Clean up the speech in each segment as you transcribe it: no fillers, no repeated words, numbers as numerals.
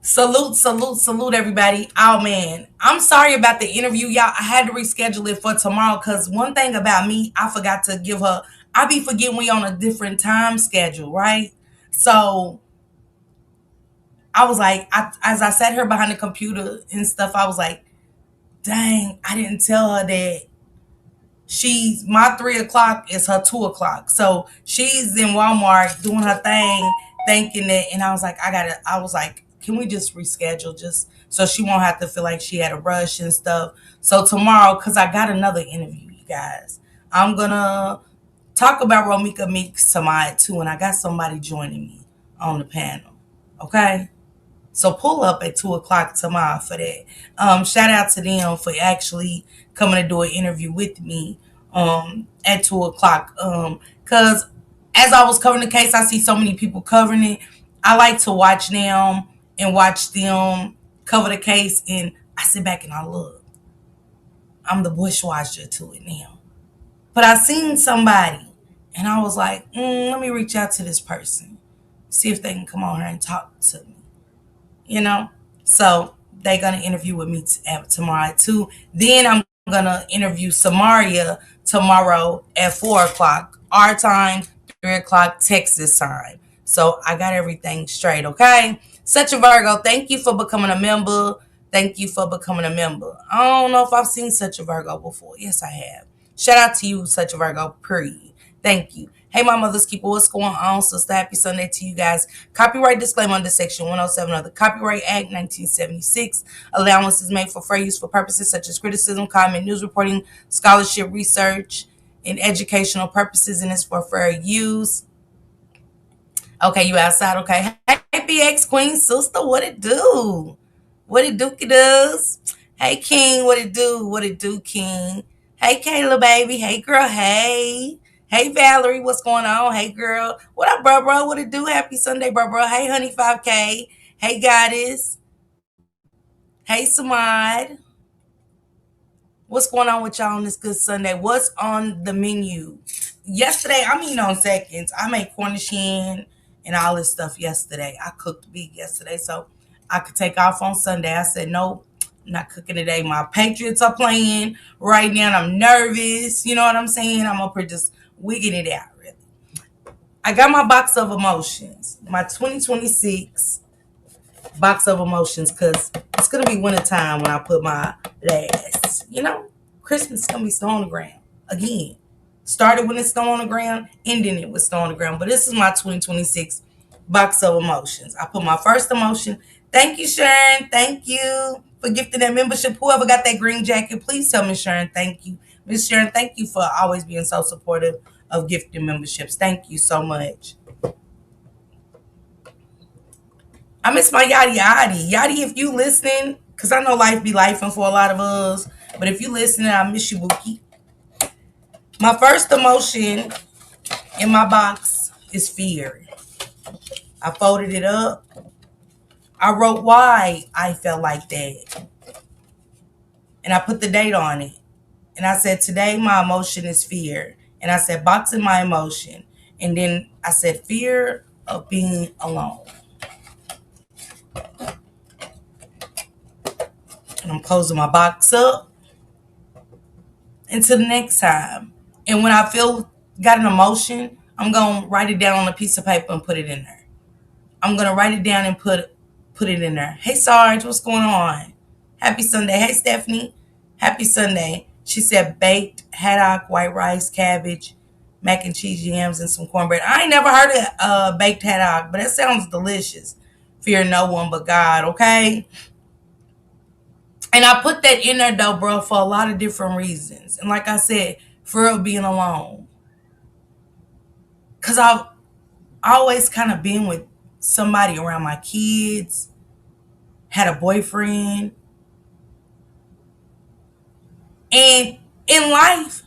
Salute, everybody. Oh man, I'm sorry about the interview, y'all. I had to reschedule it for tomorrow because one thing about me, I forgot to give her. I be forgetting we on a different time schedule, right? So I was like, as I sat her behind the computer and stuff, I was like, dang, I didn't tell her that she's my 3 o'clock is her 2 o'clock. So she's in Walmart doing her thing, thinking that, and I was like, I was like, can we just reschedule just so she won't have to feel like she had a rush and stuff. So tomorrow, because I got another interview, you guys, I'm gonna talk about Romika Meeks tonight too, and I got somebody joining me on the panel. Okay. So pull up at 2 o'clock tomorrow for that. Shout out to them for actually coming to do an interview with me at 2 o'clock. Cause as I was covering the case, I see so many people covering it. I like to watch them and watch them cover the case, and I sit back and I look. I'm the bushwasher to it now. But I seen somebody, and I was like, let me reach out to this person, see if they can come on here and talk to me. You know. So they're gonna interview with me tomorrow too. Then I'm gonna interview Samaria tomorrow at 4 o'clock our time, 3 o'clock Texas time. So I got everything straight. Okay. Such a Virgo. Thank you for becoming a member. Thank you for becoming a member. I don't know if I've seen Such a Virgo before. Yes, I have. Shout out to you, Such a Virgo. Period. Thank you. Hey, my mother's keeper, what's going on? Sister, happy Sunday to you guys. Copyright disclaimer under Section 107 of the Copyright Act 1976. Allowance is made for fair use for purposes such as criticism, comment, news reporting, scholarship, research, and educational purposes, and it's for fair use. Okay, you outside? Okay. Hey, PX Queen sister, what it do? What it dookie does? Hey, King, what it do? What it do, King? Hey, Kayla, baby. Hey, girl. Hey. Hey, Valerie, what's going on? Hey, girl. What up, bro? What it do? Happy Sunday, bro. Hey, honey, 5K. Hey, Goddess. Hey, Samad. What's going on with y'all on this good Sunday? What's on the menu? Yesterday, I'm eating on seconds. I made Cornish hen and all this stuff yesterday. I cooked beef yesterday, so I could take off on Sunday. I said, nope, I'm not cooking today. My Patriots are playing right now, and I'm nervous. You know what I'm saying? I'm up here just wigging it out, really. I got my box of emotions, my 2026 box of emotions, because it's going to be winter time when I put my last, Christmas is going to be snow on the ground again. Started when it's snow on the ground, ending it with snow on the ground. But this is my 2026 box of emotions. I put my first emotion. Thank you, Sharon. Thank you for gifting that membership. Whoever got that green jacket, please tell Miss Sharon thank you. Miss Sharon, thank you for always being so supportive of gifting memberships. Thank you so much. I miss my Yadi Yadi. Yadi, if you listening, because I know life be lifing for a lot of us, but if you listening, I miss you, Bookie. My first emotion in my box is fear. I folded it up. I wrote why I felt like that. And I put the date on it. And I said, today my emotion is fear. And I said, boxing my emotion. And then I said, fear of being alone. And I'm closing my box up until the next time. And when I got an emotion, I'm going to write it down on a piece of paper and put it in there. I'm going to write it down and put it in there. Hey, Sarge, what's going on? Happy Sunday. Hey, Stephanie. Happy Sunday. She said baked haddock, white rice, cabbage, mac and cheese, yams, and some cornbread. I ain't never heard of baked haddock, but that sounds delicious. Fear no one but God, okay? And I put that in there, though, bro, for a lot of different reasons. And like I said, for being alone. Because I've always kind of been with somebody around my kids, had a boyfriend. And in life,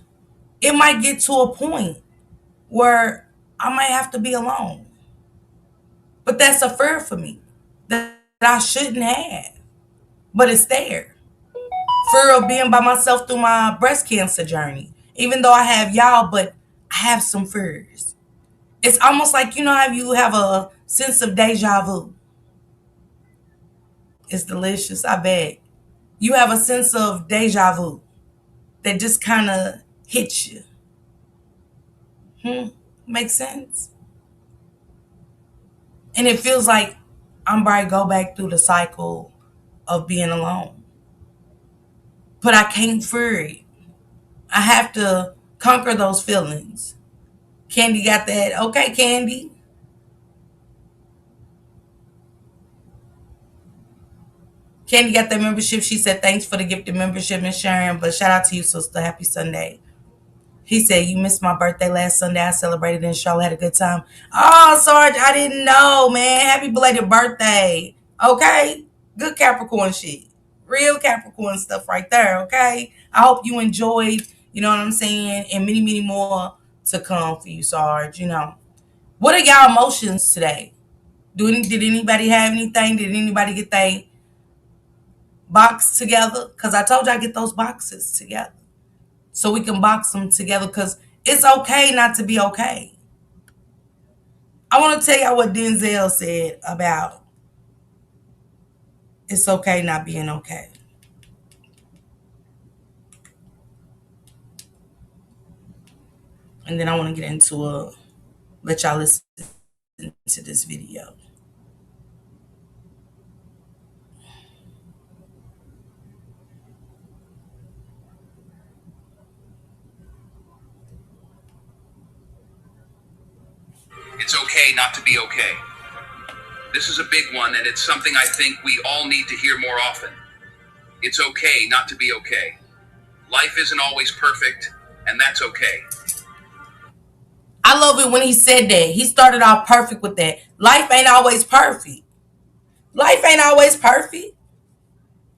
it might get to a point where I might have to be alone. But that's a fear for me that I shouldn't have. But it's there. Fear of being by myself through my breast cancer journey. Even though I have y'all, but I have some fears. It's almost like, how you have a sense of deja vu. It's delicious. I bet. You have a sense of deja vu that just kind of hits you. Hmm. Makes sense. And it feels like I'm about to go back through the cycle of being alone. But I can't fear it. I have to conquer those feelings. Candy got that. Okay, Candy. Candy got that membership. She said, thanks for the gifted membership and sharing. But shout out to you, sister. Happy Sunday. He said, you missed my birthday last Sunday. I celebrated in Charlotte. Had a good time. Oh, Sarge, I didn't know, man. Happy belated birthday. Okay? Good Capricorn shit. Real Capricorn stuff right there, okay? I hope you enjoyed, you know what I'm saying? And many, many more to come for you, Sarge, you know. What are y'all emotions today? Did anybody have anything? Did anybody get their box together? Because I told you I get those boxes together. So we can box them together because it's okay not to be okay. I want to tell y'all what Denzel said about it's okay not being okay. And then I want to get into let y'all listen to this video. It's okay not to be okay. This is a big one, and it's something I think we all need to hear more often. It's okay not to be okay. Life isn't always perfect, and that's okay. I love it when he said that. He started off perfect with that. Life ain't always perfect. Life ain't always perfect.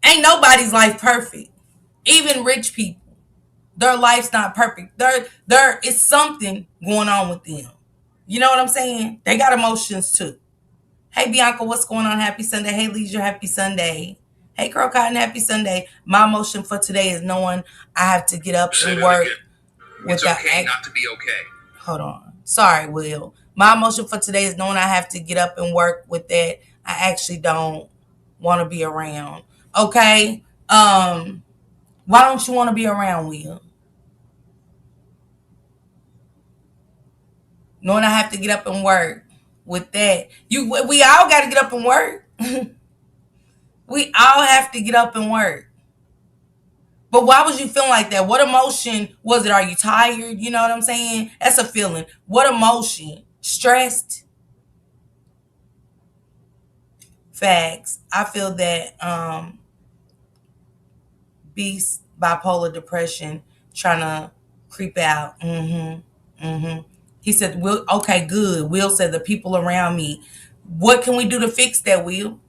Ain't nobody's life perfect. Even rich people, their life's not perfect. There is something going on with them. You know what I'm saying? They got emotions too. Hey Bianca, what's going on? Happy Sunday. Hey Leisure, happy Sunday. Hey Curl Cotton, happy Sunday. My emotion for today is knowing I have to get up and work It's okay not to be okay. Hold on. Sorry, Will. My emotion for today is knowing I have to get up and work with that I actually don't want to be around. Okay? Why don't you want to be around, Will? Knowing I have to get up and work with that. We all got to get up and work. We all have to get up and work. But why was you feeling like that? What emotion was it? Are you tired? You know what I'm saying? That's a feeling. What emotion? Stressed? Facts. I feel that beast bipolar depression trying to creep out. He said, Will, okay, good. Will said the people around me. What can we do to fix that, Will?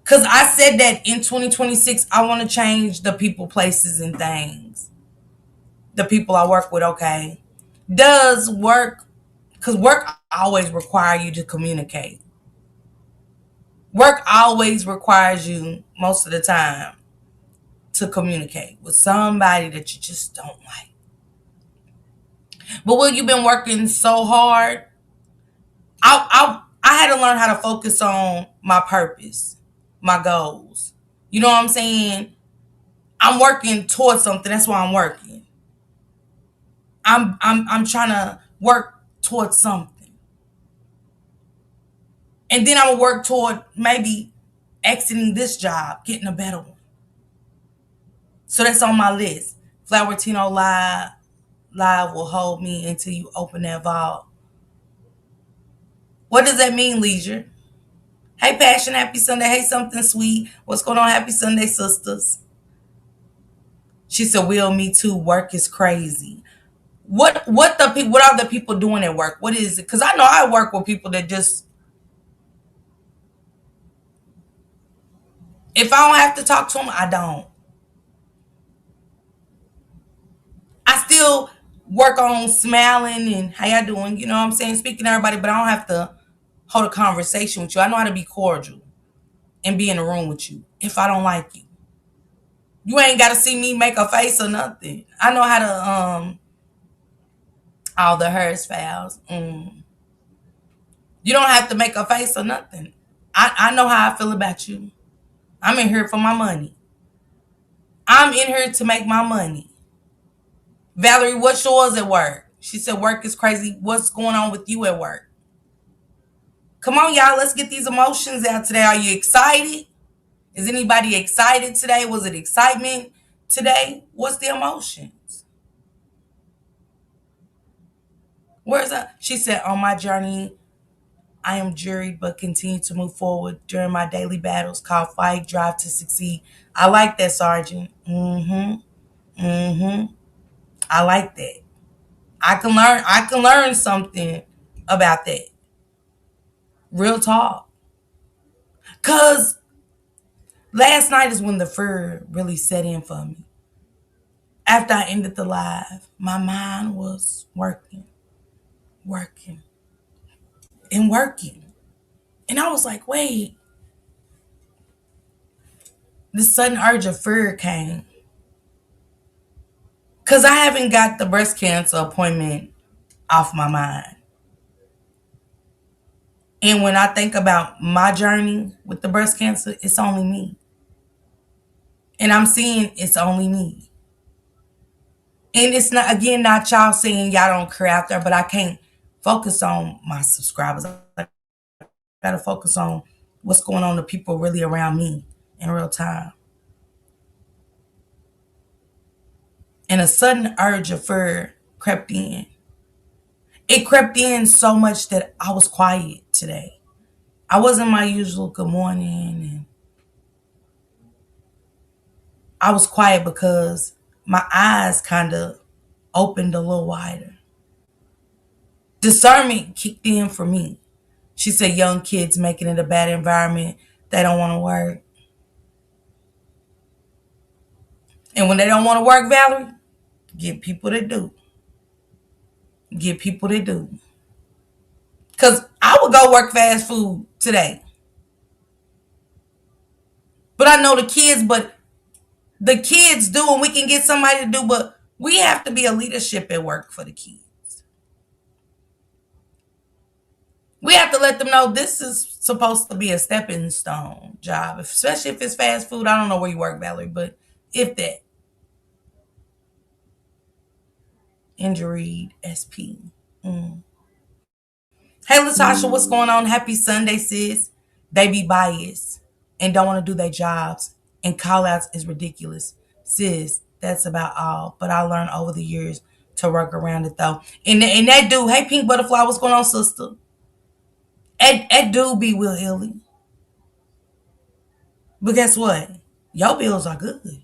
Because I said that in 2026, I want to change the people, places, and things. The people I work with, okay. Does work, because work always require you to communicate. Work always requires you, most of the time, to communicate with somebody that you just don't like. But when you've been working so hard, I had to learn how to focus on my purpose, my goals. You know what I'm saying? I'm working towards something. That's why I'm working. I'm trying to work towards something. And then I will work toward maybe exiting this job, getting a better one. So that's on my list. Flower Tino Live will hold me until you open that vault. What does that mean, Leisure? Hey, Passion, happy Sunday. Hey, something sweet. What's going on? Happy Sunday, sisters. She said, "Will, me too. Work is crazy." What are the people doing at work? What is it? Because I know I work with people that just, if I don't have to talk to them, I don't. I still work on smiling and how y'all doing. You know what I'm saying? Speaking to everybody, but I don't have to hold a conversation with you. I know how to be cordial and be in a room with you if I don't like you. You ain't got to see me make a face or nothing. I know how to all the hers files. You don't have to make a face or nothing. I know how I feel about you. I'm in here for my money. I'm in here to make my money. Valerie, what's yours at work? She said, work is crazy. What's going on with you at work? Come on, y'all. Let's get these emotions out today. Are you excited? Is anybody excited today? Was it excitement today? What's the emotions? Where's that? She said, on my journey, I am juried but continue to move forward during my daily battles called fight, drive to succeed. I like that, Sergeant. Mm-hmm. I like that. I can learn something about that. Real talk. Cause last night is when the fear really set in for me. After I ended the live, my mind was working, working, and working. And I was like, wait, this sudden urge of fear came. Cause I haven't got the breast cancer appointment off my mind. And when I think about my journey with the breast cancer, it's only me. And I'm seeing it's only me. And it's not, again, not y'all saying y'all don't care out there, but I can't focus on my subscribers. I gotta focus on what's going on to people really around me in real time. And a sudden urge of fear crept in. It crept in so much that I was quiet today. I wasn't my usual good morning, and I was quiet because my eyes kind of opened a little wider. Discernment kicked in for me. She said, young kids making it a bad environment. They don't want to work. And when they don't want to work, Valerie, get people to do. Get people to do. Because I would go work fast food today. But I know the kids do, and we can get somebody to do, but we have to be a leadership at work for the kids. We have to let them know this is supposed to be a stepping stone job, especially if it's fast food. I don't know where you work, Valerie, but if that. Injured SP. Hey, Latasha, what's going on? Happy Sunday, sis. They be biased and don't want to do their jobs, and call outs is ridiculous. Sis, that's about all. But I learned over the years to work around it, though. And that dude, hey, Pink Butterfly, what's going on, sister? That dude be Will Illy. But guess what? Your bills are good.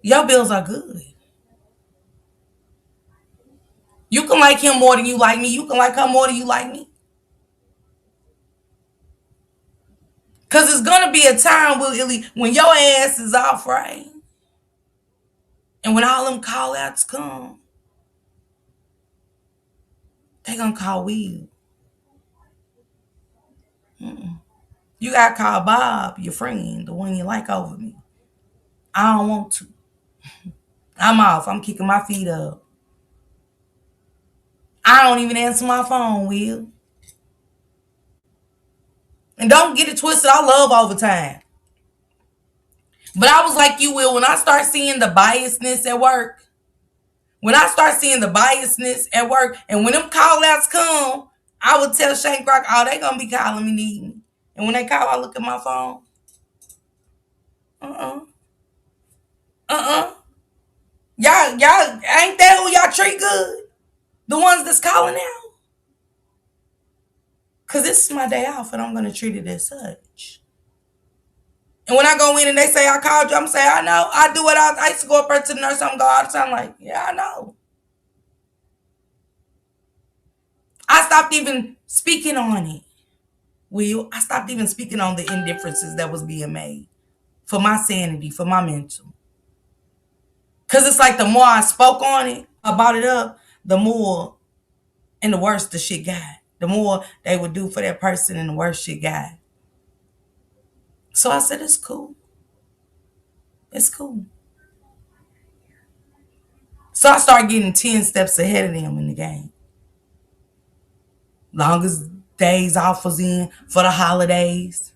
Your bills are good. You can like him more than you like me. You can like her more than you like me. Because it's going to be a time, Will Illy, when your ass is off, right? And when all them call outs come, they going to call Will. You got to call Bob, your friend, the one you like over me. I don't want to. I'm off. I'm kicking my feet up. I don't even answer my phone, Will. And don't get it twisted. I love overtime. But I was like you, Will, when I start seeing the biasness at work, and when them call outs come, I would tell Shane Crock, oh, they going to be calling me needing me. And when they call, I look at my phone. Uh-uh. Uh-uh. Y'all, ain't that who y'all treat good? The ones that's calling out? Because this is my day off, and I'm going to treat it as such. And when I go in and they say I called you, I'm saying, I know. I do it. I used to go up there to the nurse. I'm go all the time like, yeah, I know. I stopped even speaking on it. Will, I stopped even speaking on the indifferences that was being made for my sanity, for my mental. Because it's like the more I spoke on it, about it up, the more and the worse the shit got. The more they would do for that person and the worse shit got. So I said, it's cool. It's cool. So I started getting 10 steps ahead of them in the game. Long as days off was in for the holidays.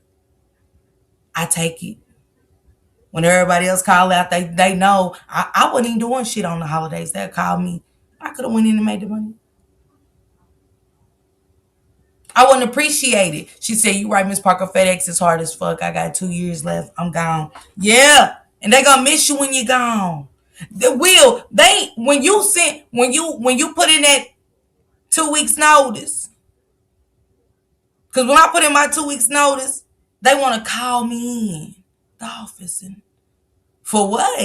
I take it. When everybody else call out, they know I wasn't even doing shit on the holidays. They'll call me. I could have went in and made the money. I wouldn't appreciate it. She said, "You right, Miss Parker. FedEx is hard as fuck. I got 2 years left. I'm gone." Yeah, and they gonna miss you when you're gone. They when you put in that 2 weeks notice? Because when I put in my 2 weeks notice, they want to call me in the office and for what?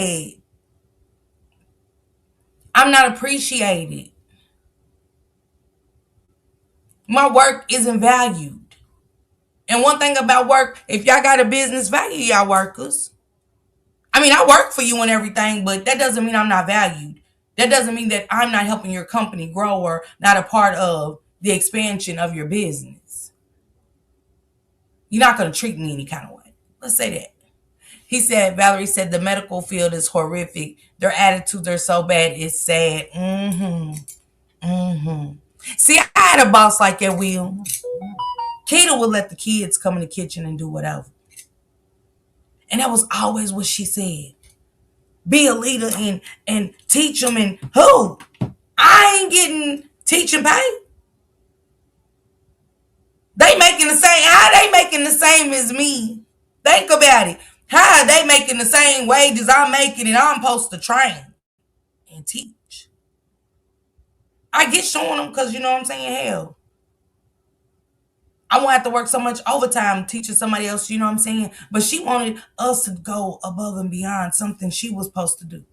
I'm not appreciated. My work isn't valued. And one thing about work, if y'all got a business, value y'all workers. I mean, I work for you and everything, but that doesn't mean I'm not valued. That doesn't mean that I'm not helping your company grow or not a part of the expansion of your business. You're not going to treat me any kind of way. Let's say that. He said, Valerie said, the medical field is horrific. Their attitudes are so bad, it's sad. See, I had a boss like that, Will. Keita would let the kids come in the kitchen and do whatever. And that was always what she said. Be a leader and teach them. And who? I ain't getting teaching pay. They making the same. How they making the same as me? Think about it. How are they making the same wages I'm making and I'm supposed to train and teach? I get showing them because you know what I'm saying? Hell, I won't have to work so much overtime teaching somebody else, you know what I'm saying? But she wanted us to go above and beyond something she was supposed to do.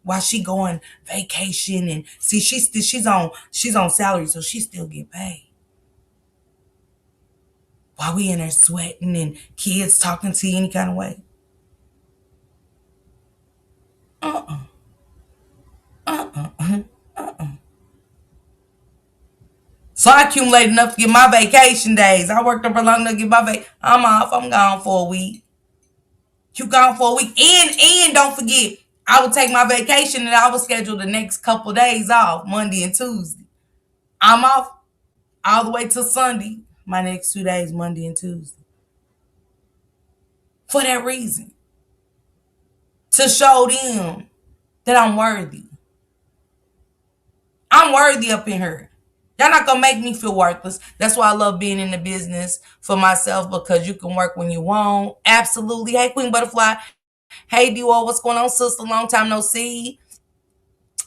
While she going vacation and see she's on salary, so she still get paid. While we in there sweating and kids talking to you any kind of way. Uh-uh. Uh-uh. Uh-uh. So I accumulated enough to get my vacation days. I worked up for long enough to get my vacation. I'm off. I'm gone for a week. You gone for a week. And don't forget, I would take my vacation and I would schedule the next couple days off, Monday and Tuesday. I'm off all the way till Sunday. My next 2 days, Monday and Tuesday. For that reason. To show them that I'm worthy. I'm worthy up in here. Y'all not gonna make me feel worthless. That's why I love being in the business for myself because you can work when you want. Absolutely. Hey, Queen Butterfly. Hey, Duo. What's going on, sister? Long time no see.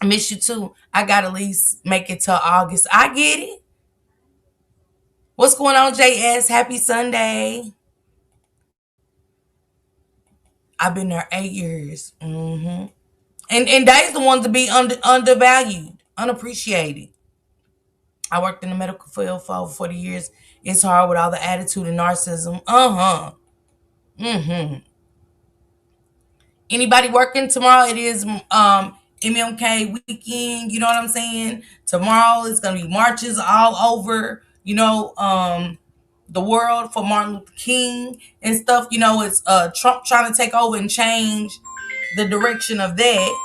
I miss you too. I gotta at least make it till August. I get it. What's going on, JS? Happy Sunday. I've been there 8 years. And that's the ones to be undervalued, unappreciated. I worked in the medical field for over 40 years. It's hard with all the attitude and narcissism. Anybody working tomorrow? It is MMK weekend. You know what I'm saying? Tomorrow it's gonna be marches all over. The world for Martin Luther King and stuff. It's Trump trying to take over and change the direction of that.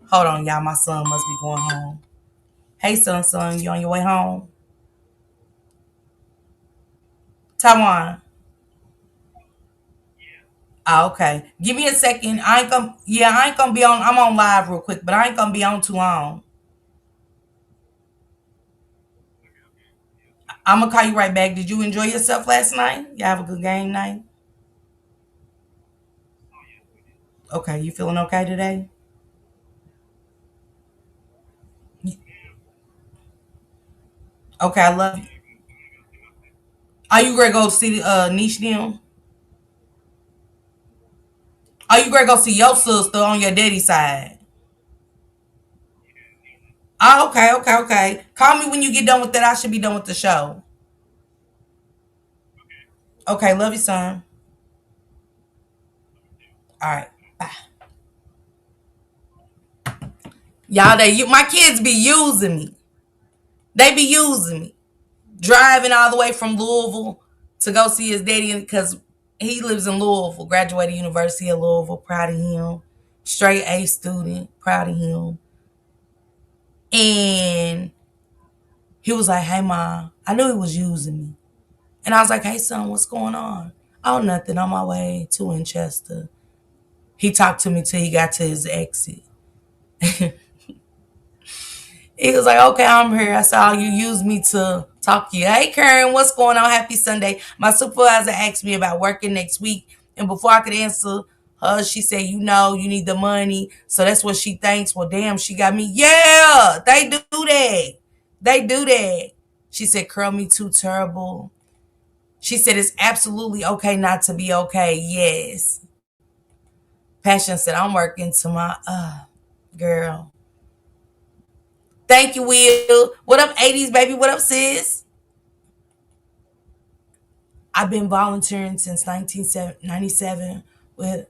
Hold on, y'all. My son must be going home. Hey, son, you on your way home? Taiwan. Okay. Give me a second. I ain't gonna be on. I'm on live real quick, but I ain't gonna be on too long. I'm gonna call you right back. Did you enjoy yourself last night? You have a good game night? Okay. You feeling okay today? Okay, I love you. Are you ready to go see Niche Nim? Are you ready to go see your sister on your daddy side? Oh, okay. Call me when you get done with that. I should be done with the show. Okay, love you, son. All right, bye. Y'all, my kids be using me. They be using me. Driving all the way from Louisville to go see his daddy because he lives in Louisville, graduated University of Louisville. Proud of him. Straight A student. Proud of him. And He was like, hey, Ma, I knew he was using me. And I was like, hey, son, what's going on? Oh, nothing. On my way to Winchester. He talked to me till he got to his exit. He was like, okay, I'm here. I said, oh, you used me to talk to you. Hey, Karen, what's going on? Happy Sunday. My supervisor asked me about working next week. And before I could answer her, she said, you know, you need the money. So that's what she thinks. Well, damn, she got me. Yeah, they do that. They do that. She said, curl me too terrible. She said, it's absolutely okay not to be okay. Yes. Passion said, I'm working to my, girl. Thank you, Will. What up, 80s, baby? What up, sis? I've been volunteering since 1997 with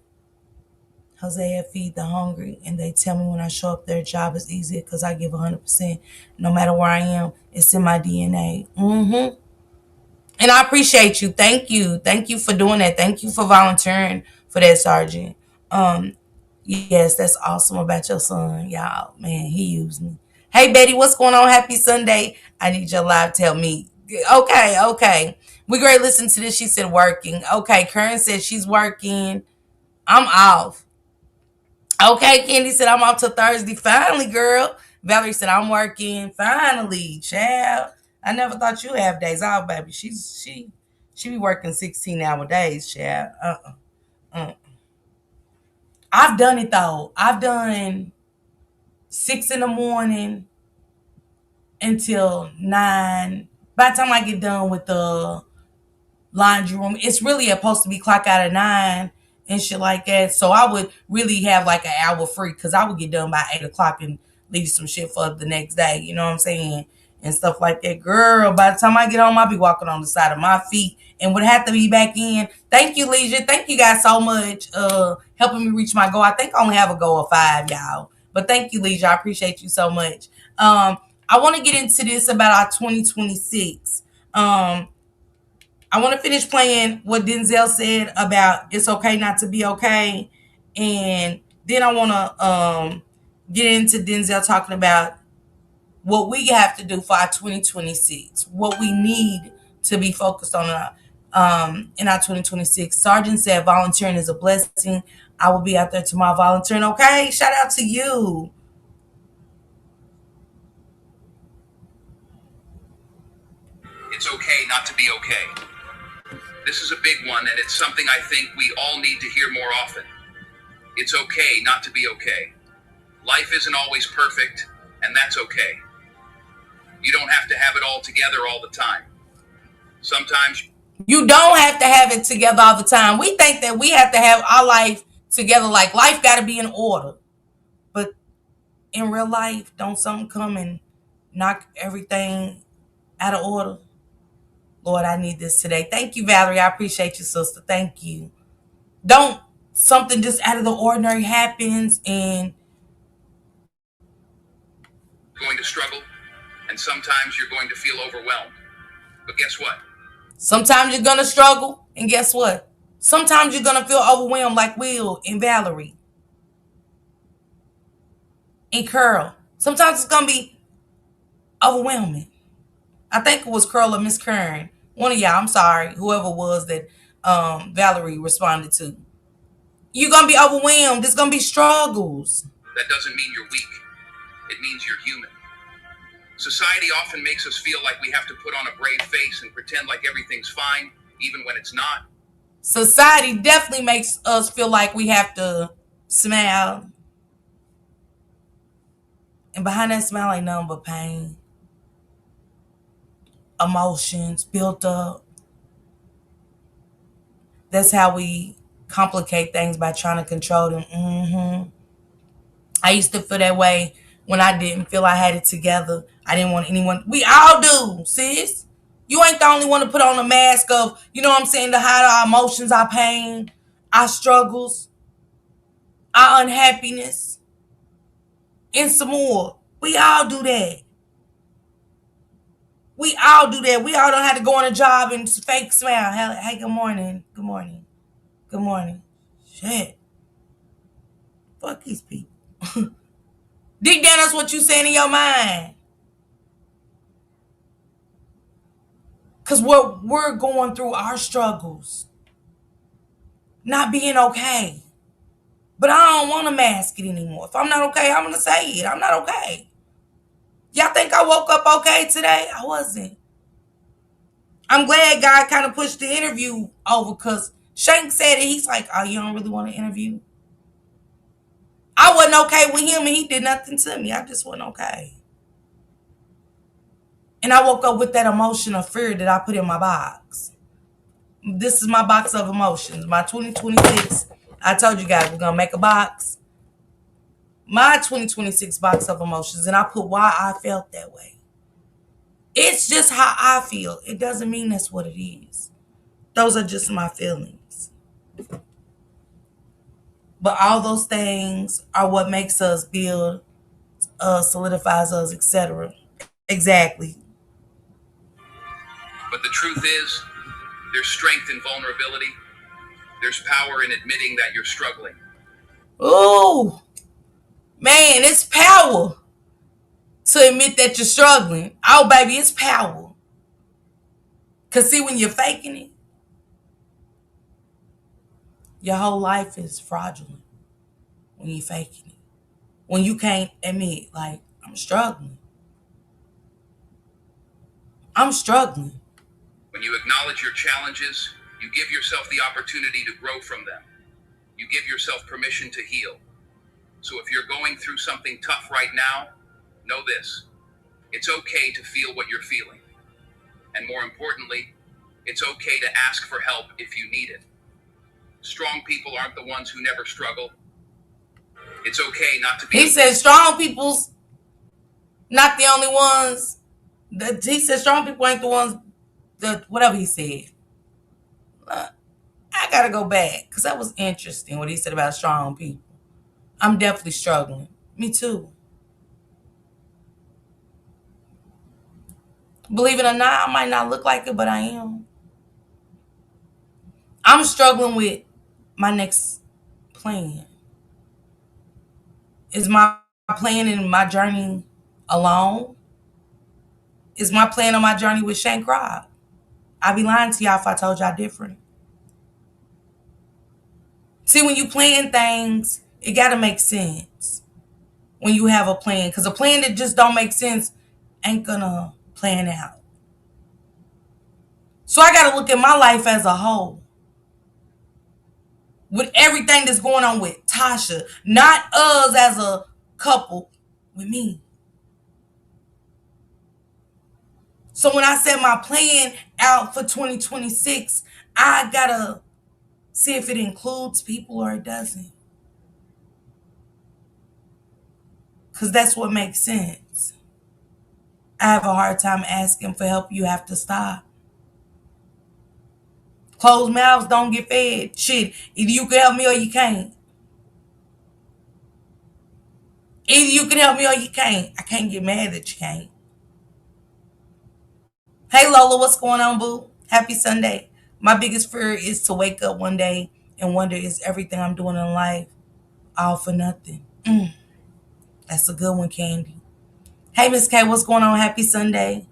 Hosea Feed the Hungry, and they tell me when I show up, their job is easier because I give 100%. No matter where I am, it's in my DNA. And I appreciate you. Thank you. Thank you for doing that. Thank you for volunteering for that, Sergeant. Um, yes, that's awesome about your son. Y'all, man, he used me. Hey, Betty, what's going on? Happy Sunday. I need your live tell me. Okay, okay. We great listen to this. She said working. Okay, Karen said she's working. I'm off. Okay, Candy said I'm off till Thursday. Finally, girl. Valerie said I'm working. Finally, child. I never thought you have days off, baby. She be working 16-hour days, child. Uh. I've done it though. I've done 6 in the morning until 9. By the time I get done with the laundry room, it's really supposed to be clock out at 9 and shit like that. So I would really have like an hour free because I would get done by 8 o'clock and leave some shit for the next day. You know what I'm saying? And stuff like that. Girl, by the time I get home, I'll be walking on the side of my feet and would have to be back in. Thank you, Leisure. Thank you guys so much helping me reach my goal. I think I only have a goal of 5, y'all. But thank you, Leisure. I appreciate you so much. I want to get into this about our 2026. I want to finish playing what Denzel said about it's okay not to be okay. And then I want to get into Denzel talking about what we have to do for our 2026, what we need to be focused on in our 2026. Sergeant said volunteering is a blessing. I will be out there tomorrow volunteering. Okay, shout out to you. It's okay not to be okay. This is a big one, and it's something I think we all need to hear more often. It's okay not to be okay. Life isn't always perfect, and that's okay. You don't have to have it all together all the time. Sometimes You don't have to have it together all the time. We think that we have to have our life together, like life got to be in order. But in real life, don't something come and knock everything out of order? Lord, I need this today. Thank you, Valerie. I appreciate you, sister. Thank you. Don't something just out of the ordinary happens and you're going to struggle, and sometimes you're going to feel overwhelmed. But guess what? sometimes you're gonna struggle, and guess what? Sometimes you're gonna feel overwhelmed like Will and Valerie and Curl. Sometimes it's gonna be overwhelming. I think it was Curl or Miss Kern. One of y'all, I'm sorry, whoever it was that Valerie responded to. You're gonna be overwhelmed. There's gonna be struggles. That doesn't mean you're weak. It means you're human. Society often makes us feel like we have to put on a brave face and pretend like everything's fine, even when it's not. Society definitely makes us feel like we have to smile. And behind that smile ain't nothing but pain, emotions built up. That's how we complicate things by trying to control them. I used to feel that way when I didn't feel I had it together. I didn't want anyone. We all do, sis. You ain't the only one to put on a mask of, you know what I'm saying, to hide our emotions, our pain, our struggles, our unhappiness, and some more. We all do that. We all do that. We all don't have to go on a job and fake smile. Hey, good morning. Good morning. Good morning. Shit. Fuck these people. Deep down, that's what you saying in your mind. Because we're going through our struggles, not being okay. But I don't want to mask it anymore. If I'm not okay, I'm going to say it. I'm not okay. Y'all think I woke up okay today? I wasn't. I'm glad God kind of pushed the interview over because Shank said it. He's like, oh, you don't really want to interview? I wasn't okay with him and he did nothing to me. I just wasn't okay. And I woke up with that emotion of fear that I put in my box. This is my box of emotions. My 2026, I told you guys we're going to make a box. My 2026 box of emotions. And I put why I felt that way. It's just how I feel. It doesn't mean that's what it is. Those are just my feelings. But all those things are what makes us build, solidifies us, etc. Exactly. But the truth is, there's strength in vulnerability. There's power in admitting that you're struggling. Ooh, man, it's power to admit that you're struggling. Oh, baby, it's power. Because see, when you're faking it, your whole life is fraudulent when you're faking it. When you can't admit, like, I'm struggling. I'm struggling. When you acknowledge your challenges, you give yourself the opportunity to grow from them. You give yourself permission to heal. So if you're going through something tough right now, know this. It's okay to feel what you're feeling. And more importantly, it's okay to ask for help if you need it. Strong people aren't the ones who never struggle. It's okay not to be. He said strong people's not the only ones. He said strong people ain't the ones that, whatever he said. I gotta go back because that was interesting what he said about strong people. I'm definitely struggling. Me too. Believe it or not, I might not look like it, but I am. I'm struggling with my next plan. Is my plan in my journey alone? Is my plan on my journey with Shank Rob? I'd be lying to y'all if I told y'all different. See, when you plan things, it gotta make sense. When you have a plan, because a plan that just don't make sense ain't gonna plan out. So I gotta look at my life as a whole. With everything that's going on with Tasha, not us as a couple, with me. So when I set my plan out for 2026, I gotta see if it includes people or it doesn't. Because that's what makes sense. I have a hard time asking for help. You have to stop. Closed mouths don't get fed. Shit, either you can help me or you can't. Either you can help me or you can't. I can't get mad that you can't. Hey Lola, what's going on, boo? Happy Sunday. My biggest fear is to wake up one day and wonder is everything I'm doing in life all for nothing. That's a good one, Candy. Hey Miss K, what's going on? Happy Sunday.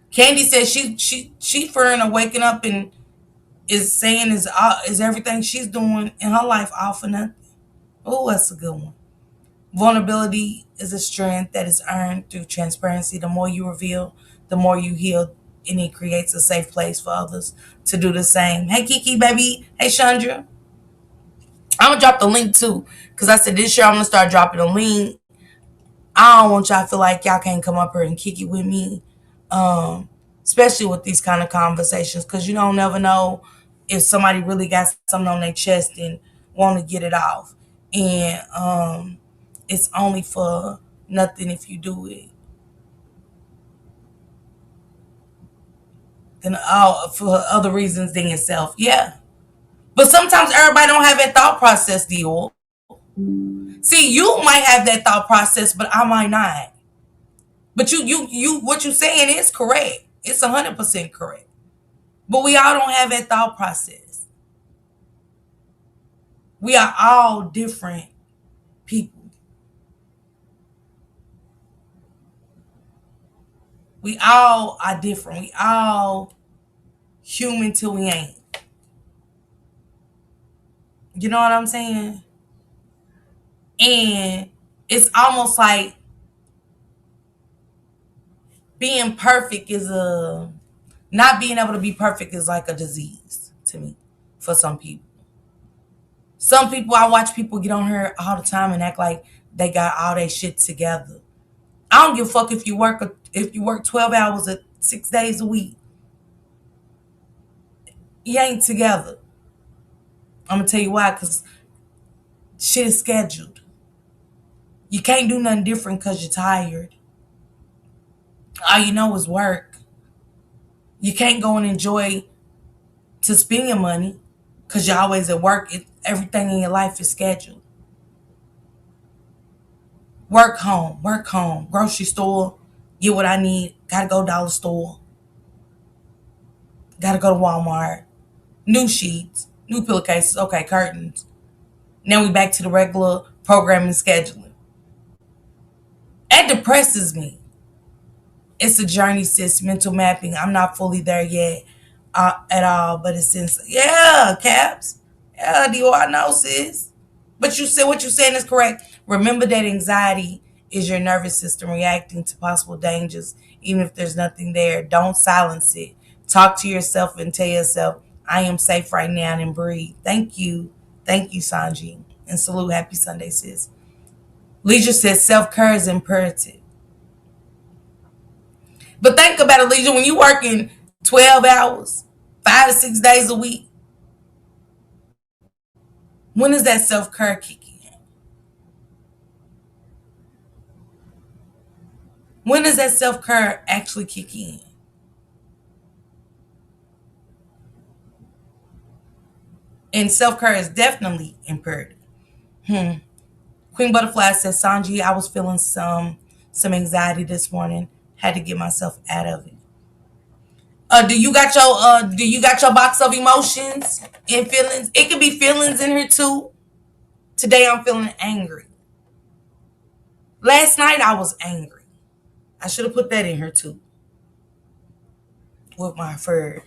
Candy says she fearing of waking up and is saying is everything she's doing in her life all for nothing. Oh, that's a good one. Vulnerability is a strength that is earned through transparency. The more you reveal, the more you heal, and it creates a safe place for others to do the same. Hey, Kiki, baby. Hey, Chandra. I'm going to drop the link, too, because I said this year I'm going to start dropping a link. I don't want y'all to feel like y'all can't come up here and kick it with me, especially with these kind of conversations, because you don't never know if somebody really got something on their chest and want to get it off. And it's only for nothing if you do it. Then for other reasons than yourself. Yeah. But sometimes everybody don't have that thought process, Dior. See, you might have that thought process, but I might not. But you what you saying is correct. It's 100% correct. But we all don't have that thought process. We are all different people. We all are different. We all human till we ain't. You know what I'm saying? And it's almost like being perfect is a not being able to be perfect is like a disease to me for some people. Some people, I watch people get on here all the time and act like they got all their shit together. I don't give a fuck if you work 12 hours at 6 days a week. You ain't together. I'm gonna tell you why, because shit is scheduled. You can't do nothing different because you're tired. All you know is work. You can't go and enjoy to spend your money because you're always at work. Everything in your life is scheduled. Work home, grocery store, get what I need. Gotta go dollar store. Gotta go to Walmart. New sheets, new pillowcases, okay, curtains. Now we back to the regular programming scheduling. That depresses me. It's a journey, sis. Mental mapping. I'm not fully there yet at all, but it's yeah, Caps. Yeah, do I know, sis? But you said what you're saying is correct. Remember that anxiety is your nervous system reacting to possible dangers, even if there's nothing there. Don't silence it. Talk to yourself and tell yourself, I am safe right now, and breathe. Thank you. Thank you, Sanji. And salute. Happy Sunday, sis. Leisure says self-care is imperative. But think about it, Leisure, when you working 12 hours, 5 to 6 days a week, when does that self-care kick in? When does that self-care actually kick in? And self-care is definitely imperative. Queen Butterfly says, Sanji, I was feeling some anxiety this morning. Had to get myself out of it. Do you got your box of emotions and feelings? It could be feelings in here too. Today I'm feeling angry. Last night I was angry. I should have put that in here too. With my fur.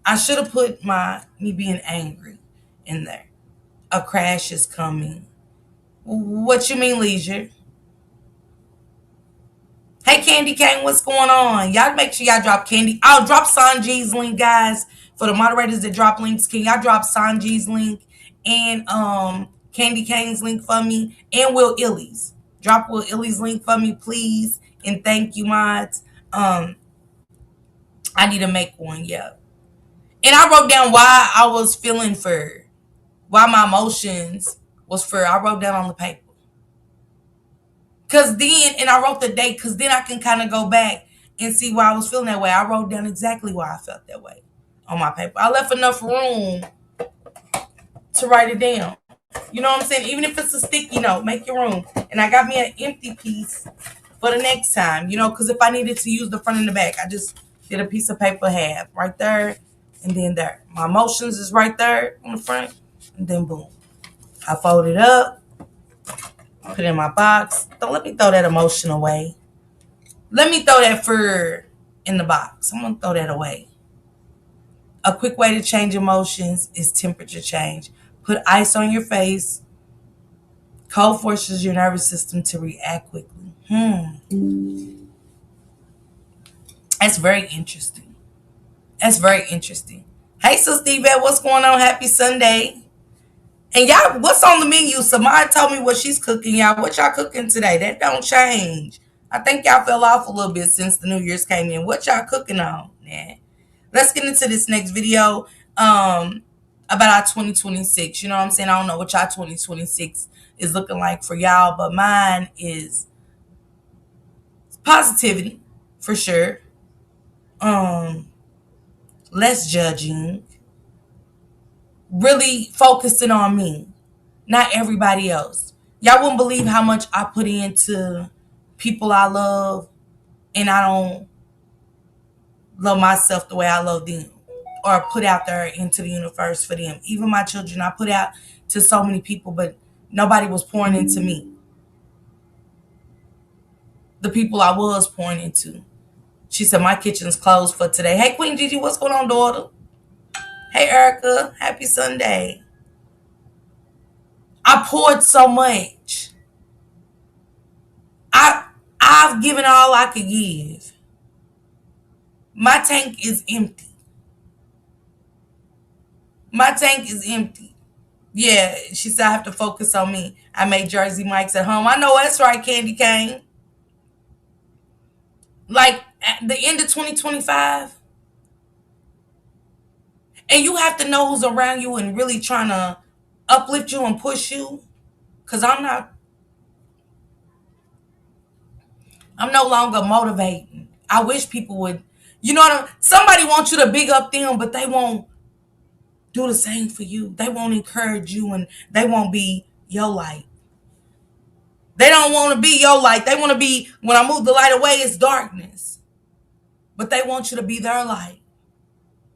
I should have put me being angry in there. A crash is coming. What you mean, Leisure? Hey, Candy Cane, what's going on? Y'all make sure y'all drop Candy. I'll drop Sanji's link, guys. For the moderators that drop links, can y'all drop Sanji's link and Candy Cane's link for me? And Will Illy's. Drop Will Illy's link for me, please. And thank you, mods. I need to make one, yeah. And I wrote down why I was feeling for, why my emotions was for. I wrote down on the paper. Cause then, and I wrote the date, cause then I can kind of go back and see why I was feeling that way. I wrote down exactly why I felt that way on my paper. I left enough room to write it down. You know what I'm saying? Even if it's a sticky note, make your room. And I got me an empty piece for the next time, because if I needed to use the front and the back, I just did a piece of paper half right there and then there. My emotions is right there on the front, and then boom. I fold it up, put it in my box. Don't let me throw that emotion away. Let me throw that fur in the box. I'm going to throw that away. A quick way to change emotions is temperature change. Put ice on your face. Cold forces your nervous system to react quickly. That's very interesting. That's very interesting. Hey, Sister Yvette, what's going on? Happy Sunday. And y'all, what's on the menu? Samara told me what she's cooking, y'all. What y'all cooking today? That don't change. I think y'all fell off a little bit since the New Year's came in. What y'all cooking on? Nah. Let's get into this next video about our 2026. You know what I'm saying? I don't know what y'all 2026 is looking like for y'all, but mine is positivity for sure. Less judging. Really focusing on me, not everybody else. Y'all wouldn't believe how much I put into people I love, and I don't love myself the way I love them, or put out there into the universe for them. Even my children, I put out to so many people, but nobody was pouring into me. The people I was pouring into She said, my kitchen's closed for today. Hey, Queen Gigi, what's going on, daughter? Hey, Erica, happy Sunday. I poured so much. I I've given all I could give. My tank is empty. My tank is empty. Yeah, she said I have to focus on me. I made Jersey Mike's at home. I know that's right, Candy Cane. Like at the end of 2025. And you have to know who's around you and really trying to uplift you and push you. Cause I'm no longer motivating. I wish people would, you know what somebody wants you to big up them, but they won't do the same for you. They won't encourage you and they won't be your light. They don't want to be your light. They want to be, when I move the light away, it's darkness. But they want you to be their light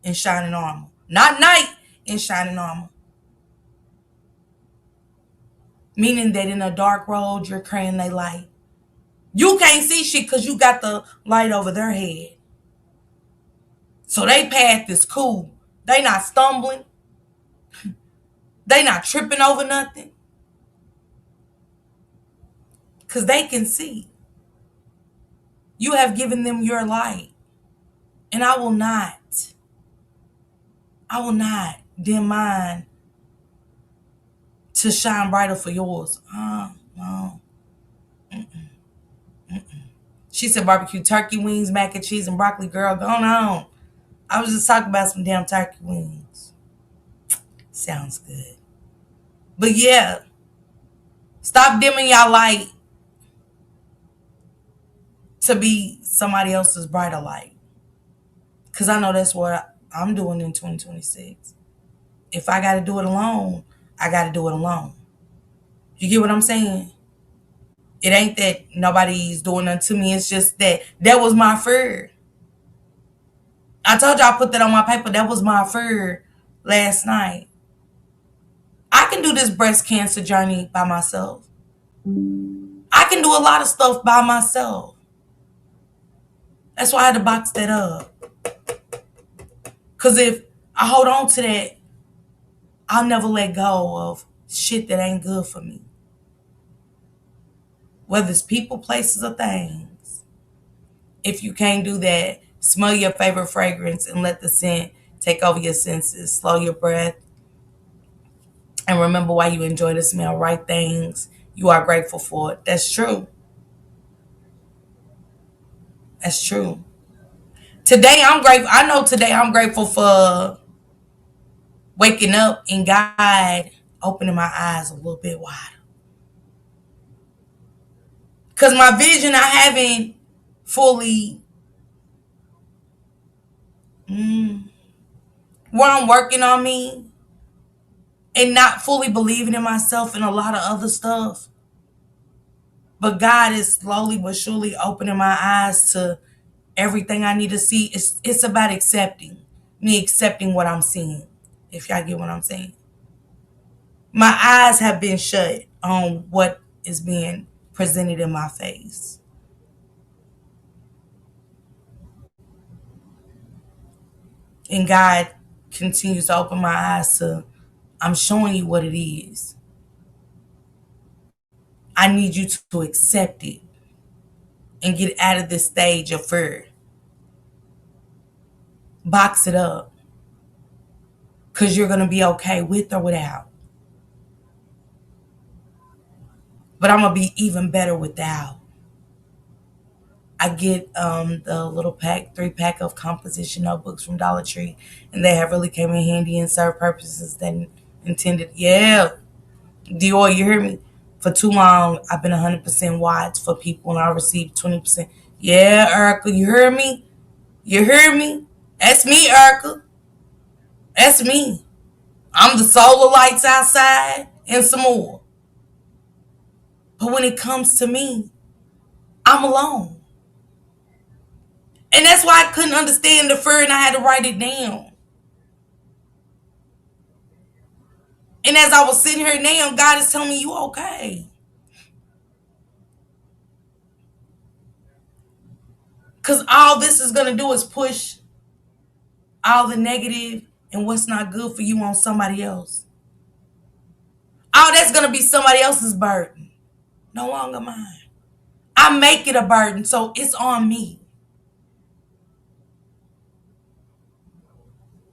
in shining armor. Not night in shining armor. Meaning that in a dark road, you're carrying their light. You can't see shit because you got the light over their head. So they path is cool. They not stumbling. They not tripping over nothing. Because they can see. You have given them your light. And I will not dim mine to shine brighter for yours. No. She said barbecue turkey wings, mac and cheese, and broccoli. Girl, go on. I was just talking about some damn turkey wings. Sounds good. But yeah, stop dimming y'all light to be somebody else's brighter light. Because I know that's what I'm doing in 2026. If I got to do it alone, I got to do it alone. You get what I'm saying? It ain't that nobody's doing nothing to me. It's just that was my fear. I told you I put that on my paper. That was my fear last night. I can do this breast cancer journey by myself. I can do a lot of stuff by myself. That's why I had to box that up. Because if I hold on to that, I'll never let go of shit that ain't good for me. Whether it's people, places, or things. If you can't do that, smell your favorite fragrance and let the scent take over your senses. Slow your breath. And remember why you enjoy the smell. Right things you are grateful for. That's true. That's true. Today I'm grateful. I know today I'm grateful for waking up and God opening my eyes a little bit wider. Because my vision, I haven't fully, where I'm working on me and not fully believing in myself and a lot of other stuff. But God is slowly but surely opening my eyes to everything I need to see. It's about me accepting what I'm seeing, if y'all get what I'm saying. My eyes have been shut on what is being presented in my face. And God continues to open my eyes to, I'm showing you what it is. I need you to accept it and get out of this stage of fear. Box it up. Because you're going to be okay with or without. But I'm going to be even better without. I get the little 3-pack of composition notebooks from Dollar Tree, and they have really came in handy and served purposes that intended. Yeah, Dior, you hear me? For too long, I've been 100% watts for people, and I received 20%. Yeah, Erica, you hear me? You hear me? That's me, Erica. That's me. I'm the solar lights outside and some more. But when it comes to me, I'm alone. And that's why I couldn't understand the fear and I had to write it down. And as I was sitting here now, God is telling me, you okay. Because all this is going to do is push all the negative and what's not good for you on somebody else. All that's going to be somebody else's burden, no longer mine. I make it a burden, so it's on me.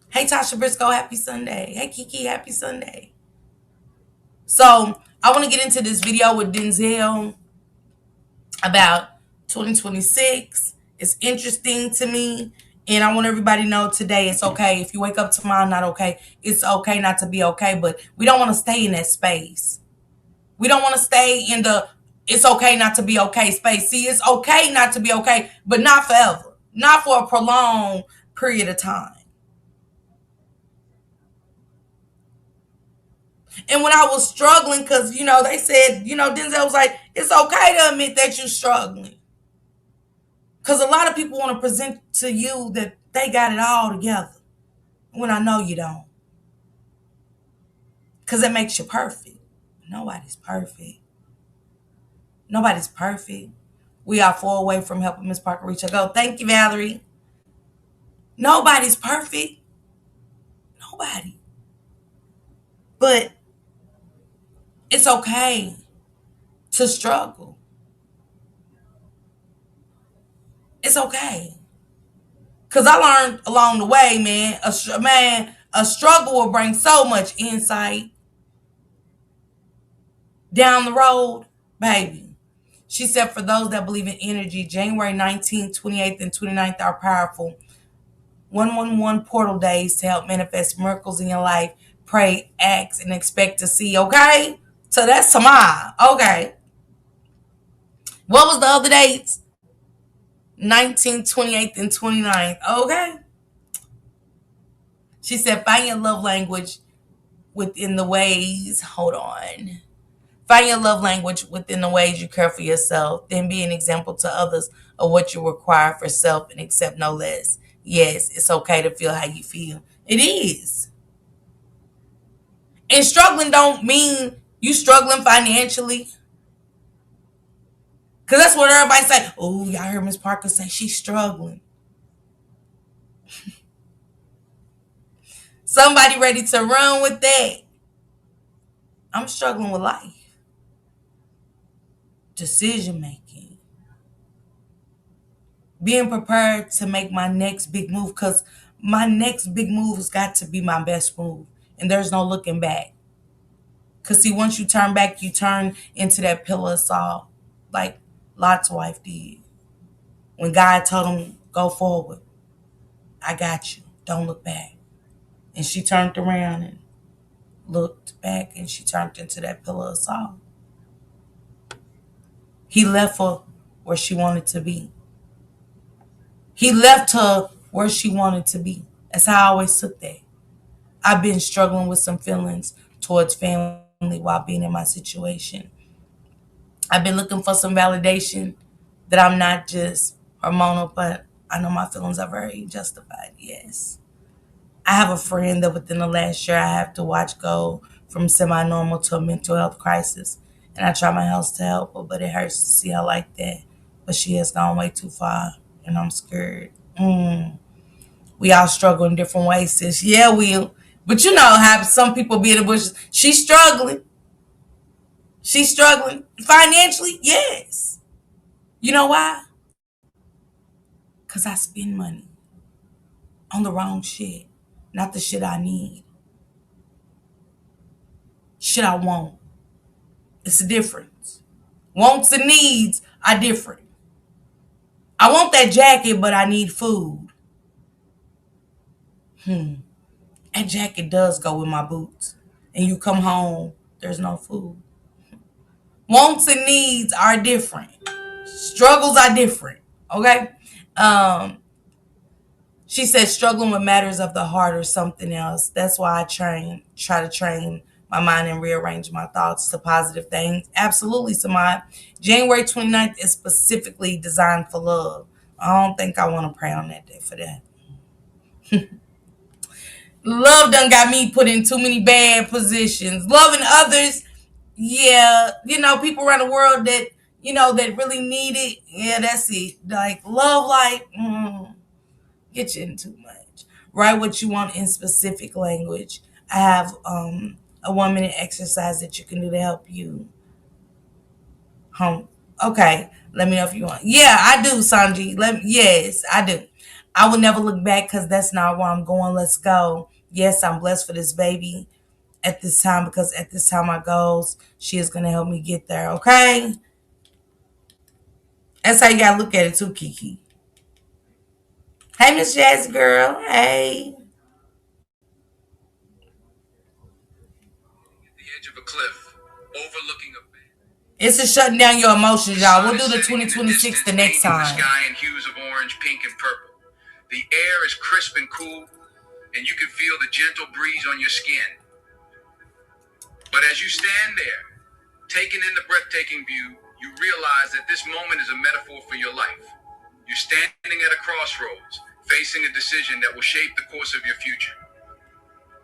Hey, Tasha Briscoe, happy Sunday. Hey, Kiki, happy Sunday. So I want to get into this video with Denzel about 2026. It's interesting to me. And I want everybody to know today it's okay. If you wake up tomorrow not okay, it's okay not to be okay. But we don't want to stay in that space. We don't want to stay in the it's okay not to be okay space. See, it's okay not to be okay, but not forever. Not for a prolonged period of time. And when I was struggling, because, they said, Denzel was like, it's okay to admit that you're struggling. Because a lot of people want to present to you that they got it all together when I know you don't. Because it makes you perfect. Nobody's perfect. Nobody's perfect. We are 4 away from helping Miss Parker reach her goal. Thank you, Valerie. Nobody's perfect. Nobody. But it's okay to struggle. It's okay. Because I learned along the way, man, a struggle will bring so much insight down the road, baby. She said, for those that believe in energy, January 19th, 28th, and 29th are powerful 111 portal days to help manifest miracles in your life. Pray, ask, and expect to see, okay? So that's tomorrow. Okay. What was the other dates? 19th, 28th, and 29th. Okay. She said, find your love language within the ways. Hold on. Find your love language within the ways you care for yourself. Then be an example to others of what you require for self and accept no less. Yes, it's okay to feel how you feel. It is. And struggling don't mean you struggling financially. Because that's what everybody say. Oh, y'all heard Miss Parker say she's struggling. Somebody ready to run with that. I'm struggling with life. Decision making. Being prepared to make my next big move, because my next big move has got to be my best move. And there's no looking back. Because see, once you turn back, you turn into that pillar of salt, like Lot's wife did. When God told him, go forward. I got you. Don't look back. And she turned around and looked back, and she turned into that pillar of salt. He left her where she wanted to be. He left her where she wanted to be. That's how I always took that. I've been struggling with some feelings towards family while being in my situation. I've been looking for some validation that I'm not just hormonal, but I know my feelings are very justified. Yes. I have a friend that within the last year I have to watch go from semi-normal to a mental health crisis. And I try my best to help her, but it hurts to see her like that. But she has gone way too far, and I'm scared. We all struggle in different ways, sis. Yeah, we. But you know how some people be in the bushes. She's struggling. She's struggling financially. Yes. You know why? Because I spend money on the wrong shit, not the shit I need. Shit I want. It's a difference. Wants and needs are different. I want that jacket, but I need food. That jacket does go with my boots. And you come home, there's no food. Wants and needs are different. Struggles are different. Okay? She said struggling with matters of the heart or something else. That's why I try to train my mind and rearrange my thoughts to positive things. Absolutely, Samad. January 29th is specifically designed for love. I don't think I want to pray on that day for that. Love done got me put in too many bad positions. Loving others, yeah, people around the world that, that really need it. Yeah, that's it. Like love life, get you in too much. Write what you want in specific language. I have a 1 minute exercise that you can do to help you home. Okay, let me know if you want. Yeah, I do, Sanji. Yes, I do. I will never look back because that's not where I'm going. Let's go. Yes, I'm blessed for this baby at this time because at this time my goals, she is gonna help me get there. Okay, that's how you gotta look at it too, Kiki. Hey, Miss Jazz girl. Hey. At the edge of a cliff, overlooking a bay. It's a shutting down your emotions, The y'all. sun We'll is do the setting in the 2026 the distance, next painting the time. sky in hues of orange, pink, and purple. The air is crisp and cool, and you can feel the gentle breeze on your skin. But as you stand there, taking in the breathtaking view, you realize that this moment is a metaphor for your life. You're standing at a crossroads, facing a decision that will shape the course of your future.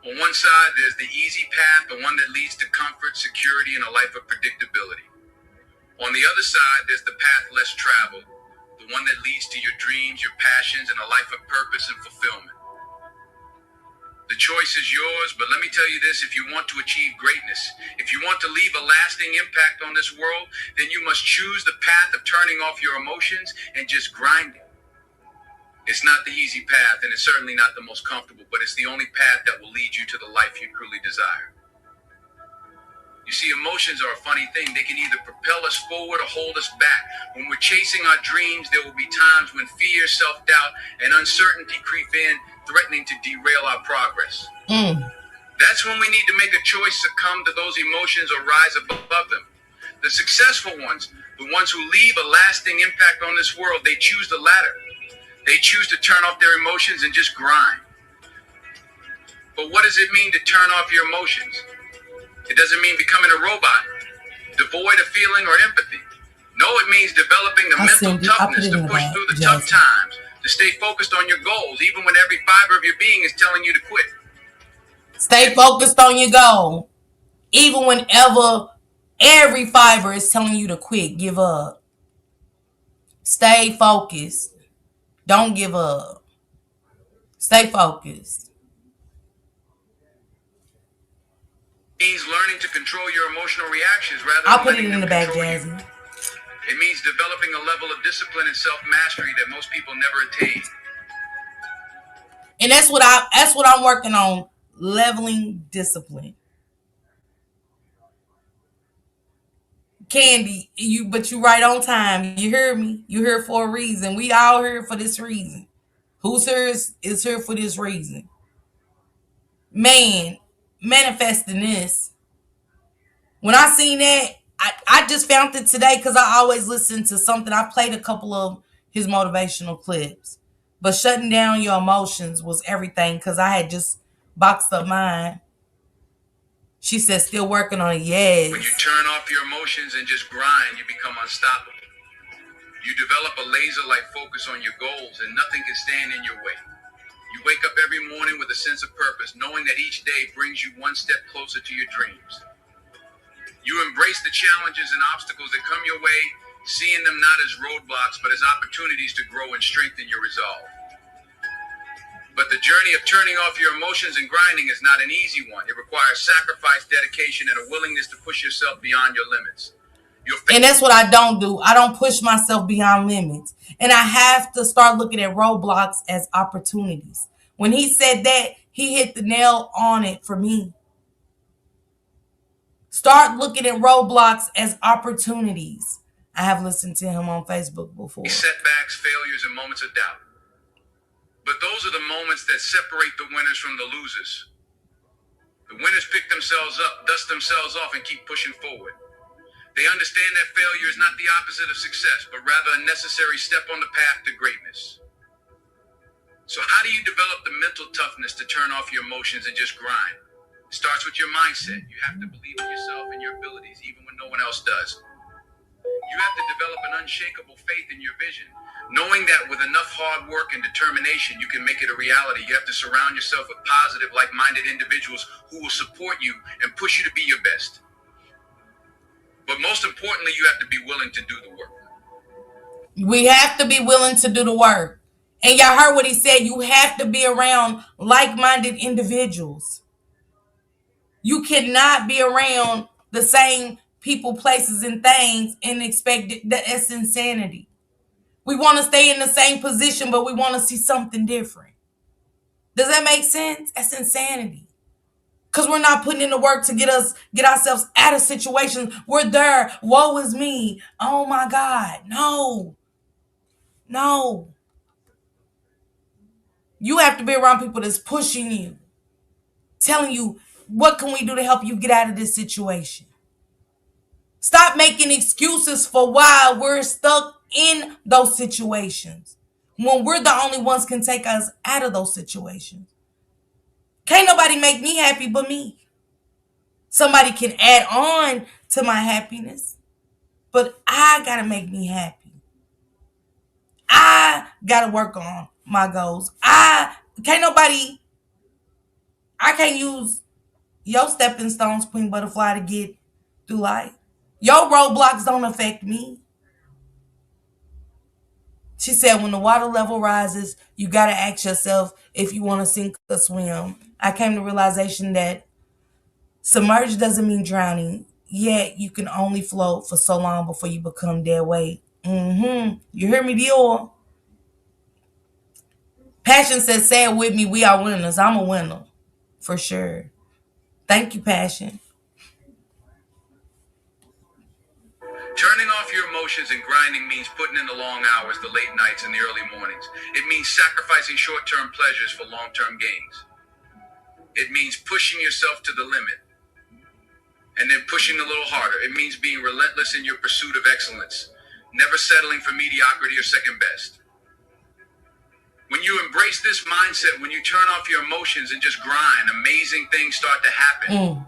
On one side, there's the easy path, the one that leads to comfort, security, and a life of predictability. On the other side, there's the path less traveled, the one that leads to your dreams, your passions, and a life of purpose and fulfillment. The choice is yours, but let me tell you this, if you want to achieve greatness, if you want to leave a lasting impact on this world, then you must choose the path of turning off your emotions and just grinding. It's not the easy path, and it's certainly not the most comfortable, but it's the only path that will lead you to the life you truly desire. You see, emotions are a funny thing. They can either propel us forward or hold us back. When we're chasing our dreams, there will be times when fear, self-doubt, and uncertainty creep in, threatening to derail our progress. That's when we need to make a choice, succumb to those emotions, or rise above them. The successful ones, the ones who leave a lasting impact on this world, they choose the latter. They choose to turn off their emotions and just grind. But what does it mean to turn off your emotions? It doesn't mean becoming a robot, devoid of feeling or empathy. No, it means developing the mental toughness to push through the tough times, to stay focused on your goals, even when every fiber of your being is telling you to quit. Stay focused on your goal. Even whenever every fiber is telling you to quit, give up. Stay focused. Don't give up. Stay focused. It means learning to control your emotional reactions rather I'll than put it letting in them the back, control you. Jazzy. It means developing a level of discipline and self-mastery that most people never attain. And that's what I'm working on, leveling discipline. Candy, but you right on time. You hear me? You here for a reason. We all here for this reason. Who's here is here for this reason. Man, manifesting this. When I seen that, I just found it today because I always listen to something. I played a couple of his motivational clips. But shutting down your emotions was everything because I had just boxed up mine. She said, still working on it. Yes. When you turn off your emotions and just grind, you become unstoppable. You develop a laser-like focus on your goals, and nothing can stand in your way. You wake up every morning with a sense of purpose, knowing that each day brings you one step closer to your dreams. You embrace the challenges and obstacles that come your way, seeing them not as roadblocks, but as opportunities to grow and strengthen your resolve. But the journey of turning off your emotions and grinding is not an easy one. It requires sacrifice, dedication, and a willingness to push yourself beyond your limits. And that's what I don't do. I don't push myself beyond limits. And I have to start looking at roadblocks as opportunities. When he said that, he hit the nail on it for me. Start looking at roadblocks as opportunities. I have listened to him on Facebook before. Setbacks, failures, and moments of doubt. But those are the moments that separate the winners from the losers. The winners pick themselves up, dust themselves off, and keep pushing forward. They understand that failure is not the opposite of success, but rather a necessary step on the path to greatness. So how do you develop the mental toughness to turn off your emotions and just grind? It starts with your mindset. You have to believe in yourself and your abilities, even when no one else does. You have to develop an unshakable faith in your vision, knowing that with enough hard work and determination, you can make it a reality. You have to surround yourself with positive, like-minded individuals who will support you and push you to be your best. But most importantly, you have to be willing to do the work. We have to be willing to do the work. And y'all heard what he said. You have to be around like-minded individuals. You cannot be around the same people, places, and things and expect that's insanity. We want to stay in the same position, but we want to see something different. Does that make sense? That's insanity. Because we're not putting in the work to get ourselves out of situations. We're there. Woe is me. Oh my God. No. No. You have to be around people that's pushing you, telling you, what can we do to help you get out of this situation? Stop making excuses for why we're stuck in those situations when we're the only ones can take us out of those situations. Can't nobody make me happy but me. Somebody can add on to my happiness, but I gotta make me happy. I gotta work on my goals. I can't use your stepping stones, Queen Butterfly, to get through life. Your roadblocks don't affect me. She said, when the water level rises, you got to ask yourself if you want to sink or swim. I came to realization that submerged doesn't mean drowning, yet you can only float for so long before you become dead weight. You hear me, Dior? Passion says, say it with me, we are winners. I'm a winner, for sure. Thank you, Passion. Turning off your emotions and grinding means putting in the long hours, the late nights, and the early mornings. It means sacrificing short-term pleasures for long-term gains. It means pushing yourself to the limit and then pushing a little harder. It means being relentless in your pursuit of excellence, never settling for mediocrity or second best. When you embrace this mindset, when you turn off your emotions and just grind, amazing things start to happen.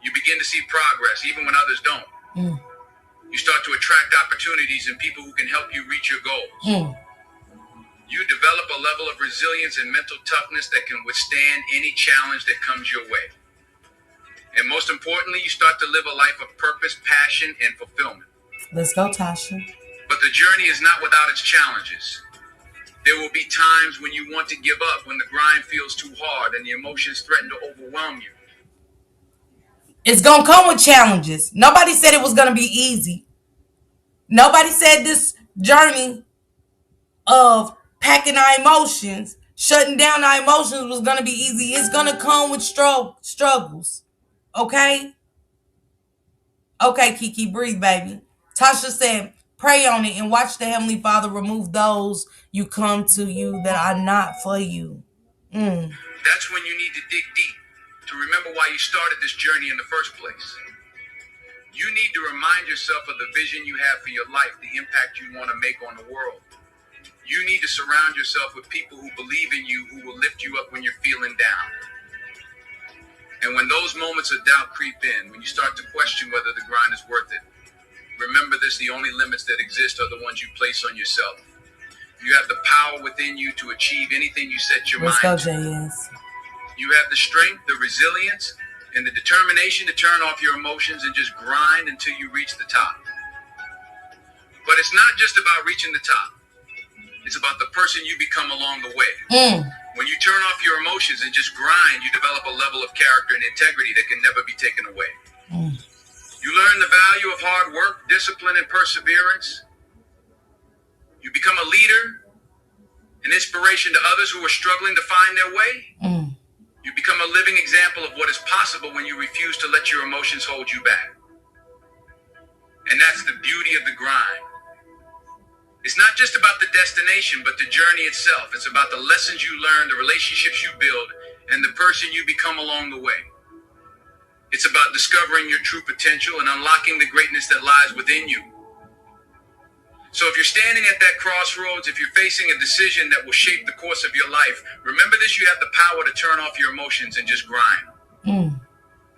You begin to see progress even when others don't. You start to attract opportunities and people who can help you reach your goals. You develop a level of resilience and mental toughness that can withstand any challenge that comes your way. And most importantly, you start to live a life of purpose, passion, and fulfillment. Let's go, Tasha. But the journey is not without its challenges. There will be times when you want to give up, when the grind feels too hard and the emotions threaten to overwhelm you. It's going to come with challenges. Nobody said it was going to be easy. Nobody said this journey of packing our emotions, shutting down our emotions was going to be easy. It's going to come with struggles. Okay? Okay, Kiki, breathe, baby. Tasha said, pray on it and watch the Heavenly Father remove those you come to you that are not for you. That's when you need to dig deep to remember why you started this journey in the first place. You need to remind yourself of the vision you have for your life, the impact you want to make on the world. You need to surround yourself with people who believe in you, who will lift you up when you're feeling down. And when those moments of doubt creep in, when you start to question whether the grind is worth it, remember this: the only limits that exist are the ones you place on yourself. You have the power within you to achieve anything you set your mind to. Let's go, JS. You have the strength, the resilience, and the determination to turn off your emotions and just grind until you reach the top. But it's not just about reaching the top. It's about the person you become along the way. When you turn off your emotions and just grind, you develop a level of character and integrity that can never be taken away. You learn the value of hard work, discipline, and perseverance. You become a leader, an inspiration to others who are struggling to find their way. You become a living example of what is possible when you refuse to let your emotions hold you back. And that's the beauty of the grind. It's not just about the destination, but the journey itself. It's about the lessons you learn, the relationships you build, and the person you become along the way. It's about discovering your true potential and unlocking the greatness that lies within you. So if you're standing at that crossroads, if you're facing a decision that will shape the course of your life, remember this: you have the power to turn off your emotions and just grind.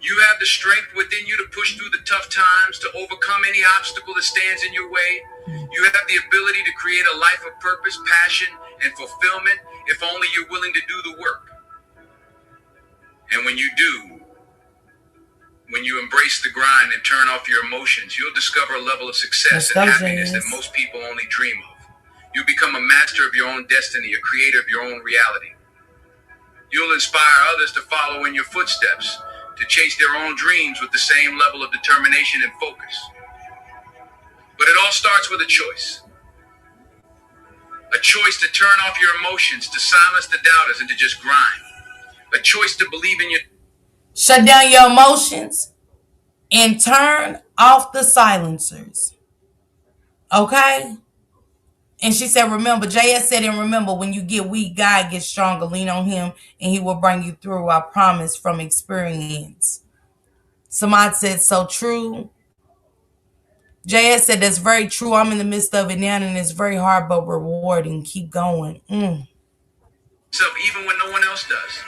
You have the strength within you to push through the tough times, to overcome any obstacle that stands in your way. You have the ability to create a life of purpose, passion, and fulfillment if only you're willing to do the work. And when you do, When you embrace the grind and turn off your emotions, you'll discover a level of success and happiness that most people only dream of. You'll become a master of your own destiny, a creator of your own reality. You'll inspire others to follow in your footsteps, to chase their own dreams with the same level of determination and focus. But it all starts with a choice. A choice to turn off your emotions, to silence the doubters, and to just grind. A choice to believe in your... Shut down your emotions and turn off the silencers. Okay? And she said, remember, JS said, and remember, when you get weak, God gets stronger. Lean on him and he will bring you through. I promise from experience. Samad said, so true. JS said, that's very true. I'm in the midst of it now and it's very hard but rewarding. Keep going. So even when no one else does.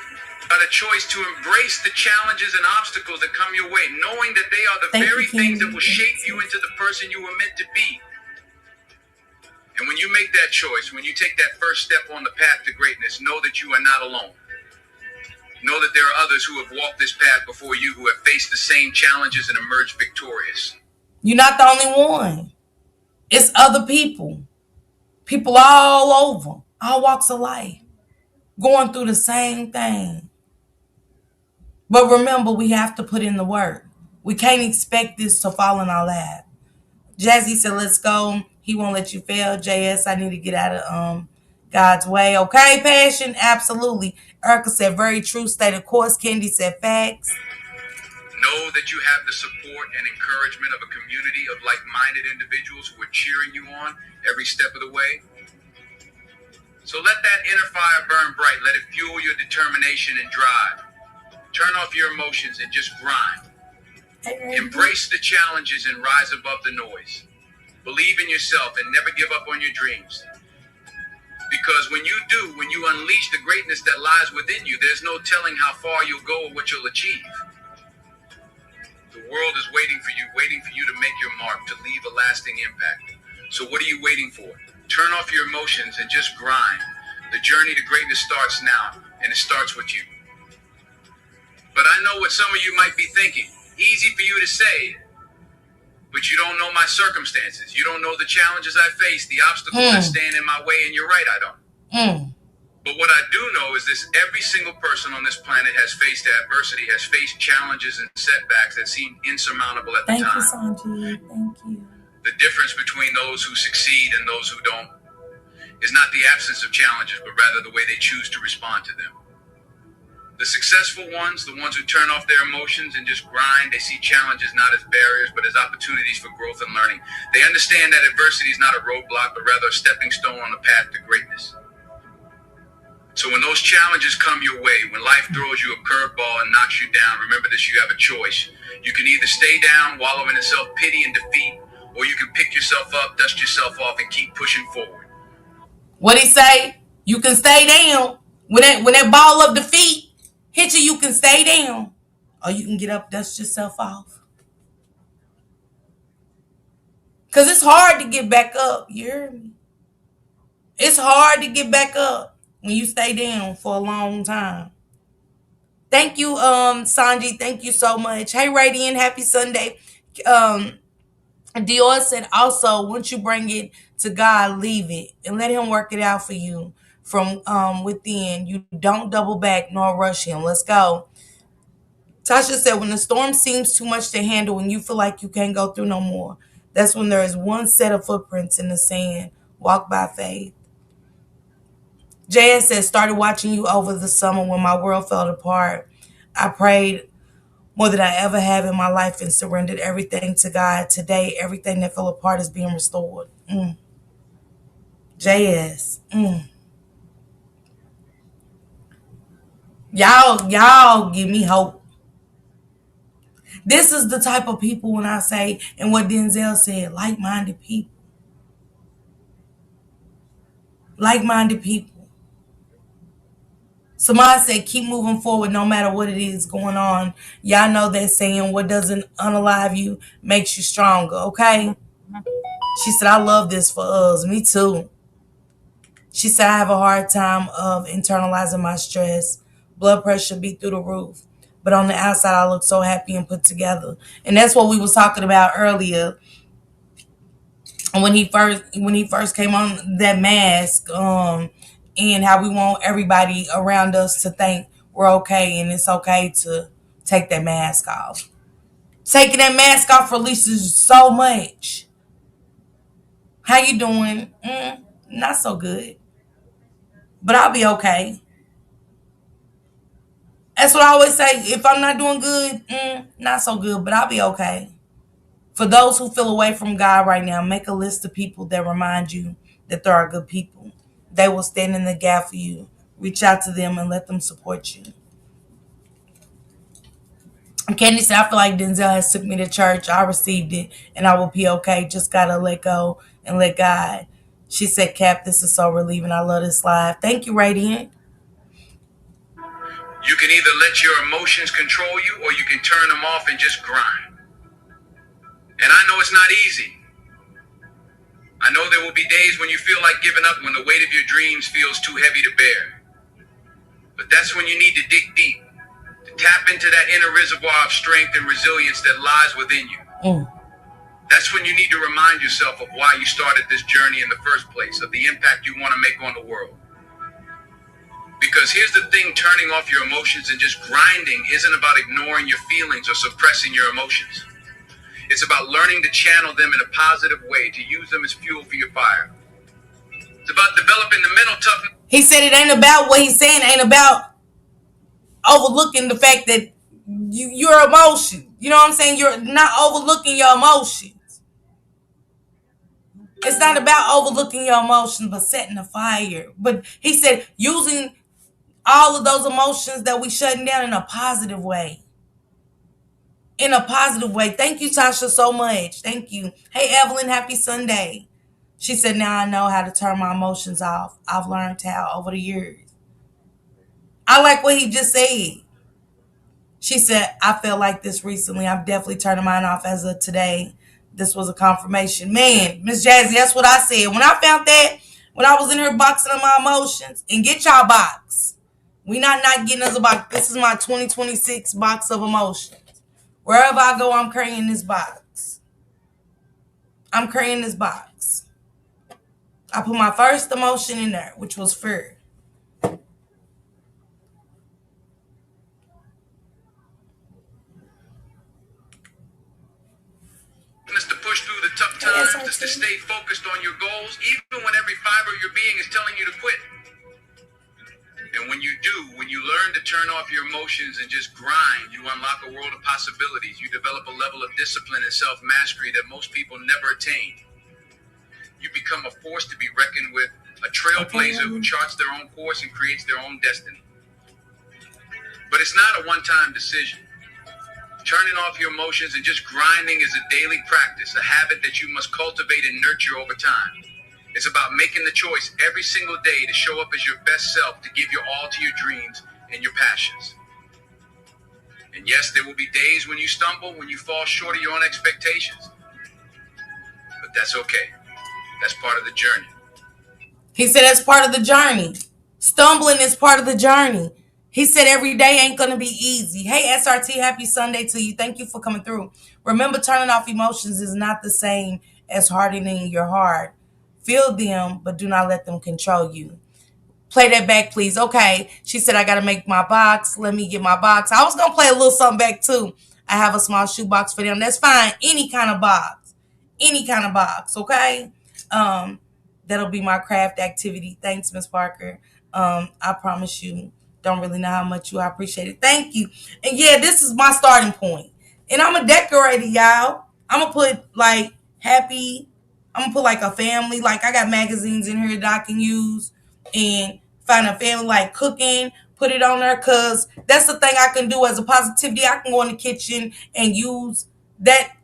Got a choice to embrace the challenges and obstacles that come your way, knowing that they are the very things that will shape you into the person you were meant to be. And when you make that choice, when you take that first step on the path to greatness, know that you are not alone. Know that there are others who have walked this path before you, who have faced the same challenges and emerged victorious. You're not the only one. It's other people. People all over, all walks of life, going through the same thing. But remember, we have to put in the work. We can't expect this to fall in our lap. Jazzy said, let's go. He won't let you fail. JS, I need to get out of God's way. Okay, Passion? Absolutely. Erica said, very true. State of course. Kendi said, facts. Know that you have the support and encouragement of a community of like-minded individuals who are cheering you on every step of the way. So let that inner fire burn bright. Let it fuel your determination and drive. Turn off your emotions and just grind. Embrace the challenges and rise above the noise. Believe in yourself and never give up on your dreams. Because when you do, when you unleash the greatness that lies within you, there's no telling how far you'll go or what you'll achieve. The world is waiting for you to make your mark, to leave a lasting impact. So what are you waiting for? Turn off your emotions and just grind. The journey to greatness starts now, and it starts with you. But I know what some of you might be thinking. Easy for you to say, but you don't know my circumstances. You don't know the challenges I face, the obstacles that stand in my way, and you're right, I don't. But what I do know is this: every single person on this planet has faced adversity, has faced challenges and setbacks that seem insurmountable at the time. Thank you, Sanji. Thank you. The difference between those who succeed and those who don't is not the absence of challenges, but rather the way they choose to respond to them. The successful ones, the ones who turn off their emotions and just grind, they see challenges not as barriers, but as opportunities for growth and learning. They understand that adversity is not a roadblock, but rather a stepping stone on the path to greatness. So when those challenges come your way, when life throws you a curveball and knocks you down, remember this: you have a choice. You can either stay down, wallow in self-pity and defeat, or you can pick yourself up, dust yourself off, and keep pushing forward. What he say? You can stay down. When that ball of defeat hit you, you can stay down. Or you can get up, dust yourself off. Because it's hard to get back up. You hear me? It's hard to get back up when you stay down for a long time. Thank you, Sanji. Thank you so much. Hey, Radiant, happy Sunday. Dior said also, once you bring it to God, leave it and let him work it out for you from within. You don't double back nor rush him. Let's go. Tasha said, when the storm seems too much to handle and you feel like you can't go through no more, that's when there is one set of footprints in the sand. Walk by faith. JS said, started watching you over the summer when my world fell apart. I prayed more than I ever have in my life and surrendered everything to God. Today, everything that fell apart is being restored. JS. Y'all give me hope. This is the type of people, when I say, and what Denzel said, like-minded people. Like-minded people. Samad said, keep moving forward no matter what it is going on. Y'all know that saying, what doesn't unalive you makes you stronger, okay? She said, I love this for us. Me too. She said, I have a hard time of internalizing my stress. Blood pressure be through the roof. but on the outside I look so happy and put together. And that's what we was talking about earlier when he first came on that mask, and how we want everybody around us to think we're okay and it's okay to take that mask off. Taking that mask off releases so much. How you doing? Not so good, but I'll be okay. That's what I always say. If I'm not doing good, not so good, but I'll be okay. For those who feel away from God right now, make a list of people that remind you that there are good people. They will stand in the gap for you. Reach out to them and let them support you. And Candy said, I feel like Denzel has took me to church. I received it and I will be okay. Just gotta let go and let God. She said, Cap, this is so relieving. I love this live. Thank you, Radiant. You can either let your emotions control you or you can turn them off and just grind. And I know it's not easy. I know there will be days when you feel like giving up, when the weight of your dreams feels too heavy to bear. But that's when you need to dig deep, to tap into that inner reservoir of strength and resilience that lies within you. That's when you need to remind yourself of why you started this journey in the first place, of the impact you want to make on the world. Because here's the thing, turning off your emotions and just grinding isn't about ignoring your feelings or suppressing your emotions. It's about learning to channel them in a positive way, to use them as fuel for your fire. It's about developing the mental toughness. He said it ain't about what he's saying, ain't about overlooking the fact that your emotion. You know what I'm saying? You're not overlooking your emotions. It's not about overlooking your emotions, but setting a fire. But he said using all of those emotions that we shutting down in a positive way. In a positive way. Thank you, Tasha, so much. Thank you. Hey, Evelyn, happy Sunday. She said, now I know how to turn my emotions off. I've learned how over the years. I like what he just said. She said, I felt like this recently. I'm definitely turning mine off as of today. This was a confirmation. Man, Miss Jazzy, that's what I said. When I found that, when I was in here boxing of my emotions, and get y'all box. We not getting us a box. This is my 2026 box of emotions. Wherever I go, I'm carrying this box. I'm carrying this box. I put my first emotion in there, which was fear. To push through the tough times, is to stay focused on your goals, even when every fiber of your being is telling you to quit. And when you do, when you learn to turn off your emotions and just grind, you unlock a world of possibilities. You develop a level of discipline and self-mastery that most people never attain. You become a force to be reckoned with, a trailblazer who charts their own course and creates their own destiny. But it's not a one-time decision. Turning off your emotions and just grinding is a daily practice, a habit that you must cultivate and nurture over time. It's about making the choice every single day to show up as your best self, to give your all to your dreams and your passions. And yes, there will be days when you stumble, when you fall short of your own expectations. But that's okay. That's part of the journey. He said that's part of the journey. Stumbling is part of the journey. He said every day ain't going to be easy. Hey, SRT, happy Sunday to you. Thank you for coming through. Remember, turning off emotions is not the same as hardening your heart. Feel them, but do not let them control you. Play that back, please. Okay. She said, I got to make my box. Let me get my box. I was going to play a little something back, too. I have a small shoebox for them. That's fine. Any kind of box. Any kind of box, okay? That'll be my craft activity. Thanks, Miss Parker. I promise you, don't really know how much I appreciate it. Thank you. And yeah, this is my starting point. And I'm a decorator, y'all. I'm going to put like happy. I'm going to put like a family. Like I got magazines in here that I can use and find a family like cooking. Put it on there because that's the thing I can do as a positivity. I can go in the kitchen and use that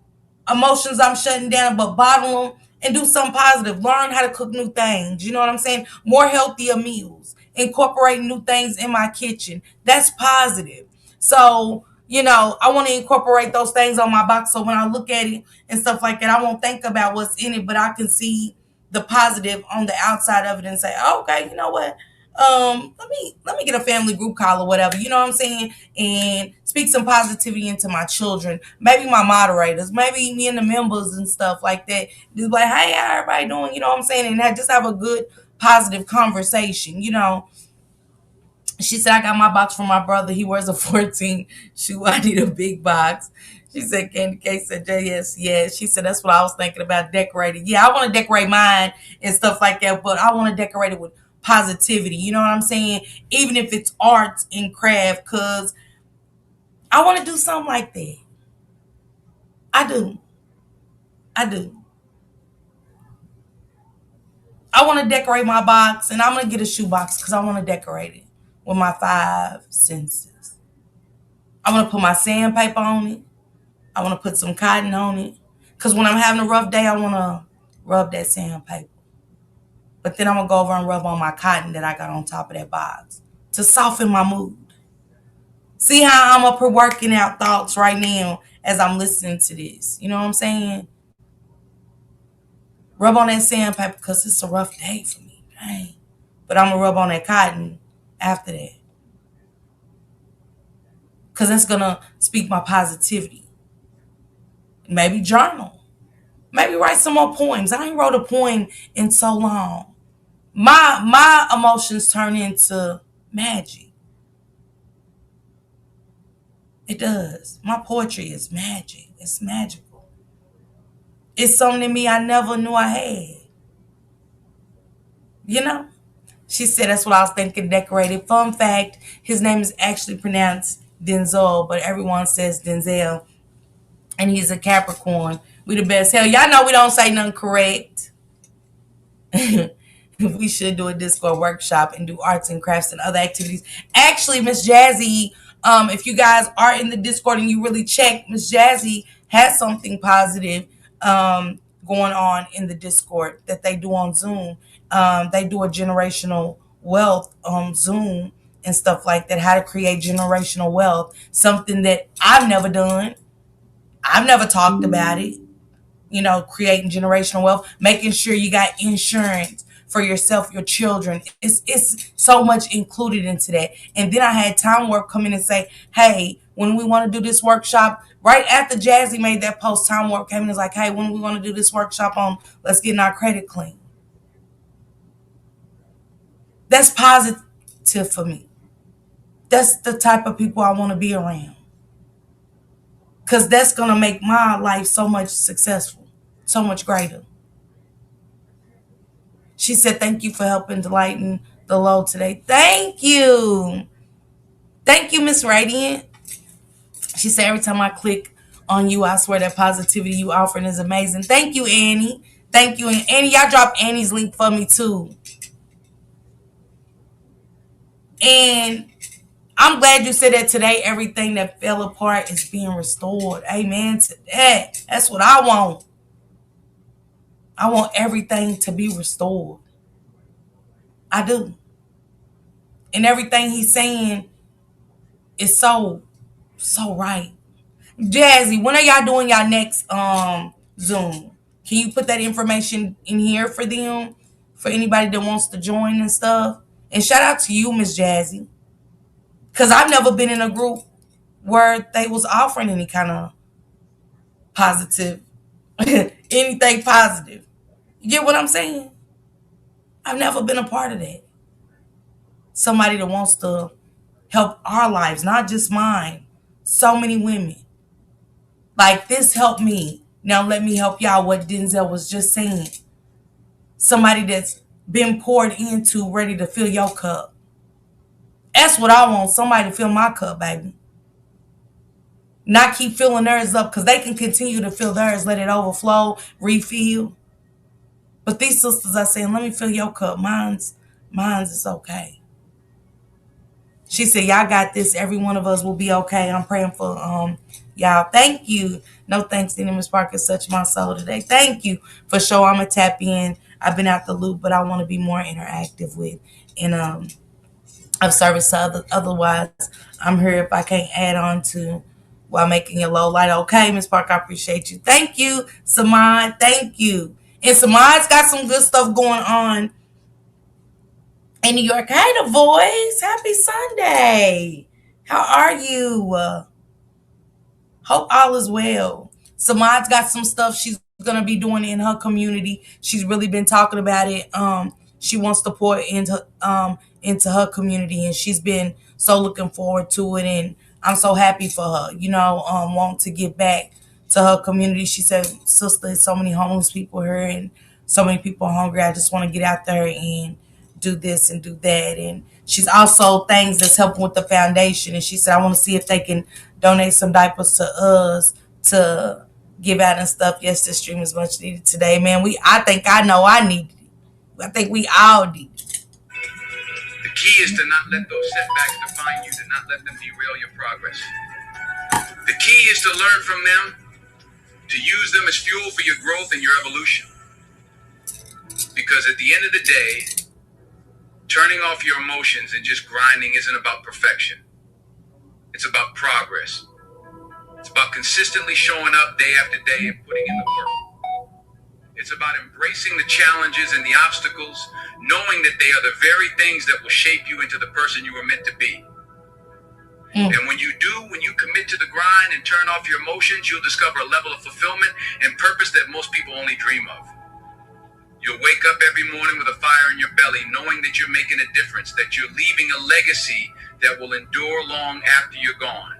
emotions I'm shutting down, but bottle them and do something positive. Learn how to cook new things. You know what I'm saying? More healthier meals. Incorporate new things in my kitchen. That's positive. So, I want to incorporate those things on my box. So when I look at it and stuff like that, I won't think about what's in it, but I can see the positive on the outside of it and say, oh, okay, you know what? Let me get a family group call or whatever, you know what I'm saying? And speak some positivity into my children, maybe my moderators, maybe me and the members and stuff like that. Just like, hey, how everybody doing? You know what I'm saying? And just have a good positive conversation, you know. She said, I got my box from my brother. He wears a 14 shoe. I need a big box. She said, Candy K said, yes, yes. She said, that's what I was thinking about decorating. Yeah, I want to decorate mine and stuff like that, but I want to decorate it with positivity. You know what I'm saying? Even if it's art and craft, because I want to do something like that. I do. I do. I want to decorate my box, and I'm going to get a shoe box because I want to decorate it with my five senses. I want to put my sandpaper on it. I want to put some cotton on it. Because when I'm having a rough day, I want to rub that sandpaper. But then I'm going to go over and rub on my cotton that I got on top of that box to soften my mood. See how I'm up here working out thoughts right now as I'm listening to this. You know what I'm saying? Rub on that sandpaper because it's a rough day for me. Dang. But I'm going to rub on that cotton after that. Because that's going to speak my positivity. Maybe journal. Maybe write some more poems. I ain't wrote a poem in so long. My emotions turn into magic. It does. My poetry is magic. It's magical. It's something in me I never knew I had. You know? She said that's what I was thinking, decorated. Fun fact, his name is actually pronounced Denzel, but everyone says Denzel. And he's a Capricorn. We the best. Hell, y'all know we don't say nothing correct. We should do a Discord workshop and do arts and crafts and other activities. Actually, Miss Jazzy, if you guys are in the Discord and you really check, Miss Jazzy has something positive going on in the Discord that they do on Zoom. They do a generational wealth on Zoom and stuff like that, how to create generational wealth, something that I've never done. I've never talked about it. You know, creating generational wealth, making sure you got insurance for yourself, your children. It's so much included into that. And then I had Time Warp come in and say, hey, when we want to do this workshop, right after Jazzy made that post, Time Warp came in and was like, hey, when we want to do this workshop on let's get our credit clean. That's positive for me. That's the type of people I want to be around. Because that's going to make my life so much successful, so much greater. She said, thank you for helping to lighten the load today. Thank you. Thank you, Miss Radiant. She said, every time I click on you, I swear that positivity you offering is amazing. Thank you, Annie. Thank you. And Annie, y'all drop Annie's link for me too. And I'm glad you said that today. Everything that fell apart is being restored. Amen to that. That's what I want. I want everything to be restored. I do. And everything he's saying is so right. Jazzy, when are y'all doing y'all next Zoom? Can you put that information in here for them? For anybody that wants to join and stuff? And shout out to you, Miss Jazzy. Cause I've never been in a group where they was offering any kind of positive anything positive. You get what I'm saying? I've never been a part of that. Somebody that wants to help our lives, not just mine. So many women. Like this helped me. Now let me help y'all what Denzel was just saying. Somebody that's been poured into, ready to fill your cup. That's what I want. Somebody to fill my cup, baby. Not keep filling theirs up because they can continue to fill theirs, let it overflow, refill. But these sisters are saying, let me fill your cup. Mine's is okay. She said, y'all got this. Every one of us will be okay. I'm praying for y'all. Thank you. No thanks to Miss Parker. Such my soul today. Thank you for sure. I'm going to tap in. I've been out the loop, but I want to be more interactive with and of service to otherwise. I'm here if I can't add on to while making your low light. Okay, Miss Parker, I appreciate you. Thank you, Samad. Thank you. And Samad's got some good stuff going on in New York. Hey, the voice. Happy Sunday. How are you? Hope all is well. Samad's got some stuff she's gonna be doing in her community. She's really been talking about it. She wants to pour into her community, and she's been so looking forward to it. And I'm so happy for her. Want to give back to her community. She said, "Sister, there's so many homeless people here, and so many people hungry. I just want to get out there and do this and do that." And she's also things that's helping with the foundation. And she said, "I want to see if they can donate some diapers to us to give out and stuff." Yes, this stream is much needed today, man. I think I know I need it. I think we all need it. The key is to not let those setbacks define you, to not let them derail your progress. The key is to learn from them, to use them as fuel for your growth and your evolution. Because at the end of the day, turning off your emotions and just grinding isn't about perfection. It's about progress. It's about consistently showing up day after day and putting in the work. It's about embracing the challenges and the obstacles, knowing that they are the very things that will shape you into the person you were meant to be. And when you commit to the grind and turn off your emotions, you'll discover a level of fulfillment and purpose that most people only dream of. You'll wake up every morning with a fire in your belly, knowing that you're making a difference, that you're leaving a legacy that will endure long after you're gone.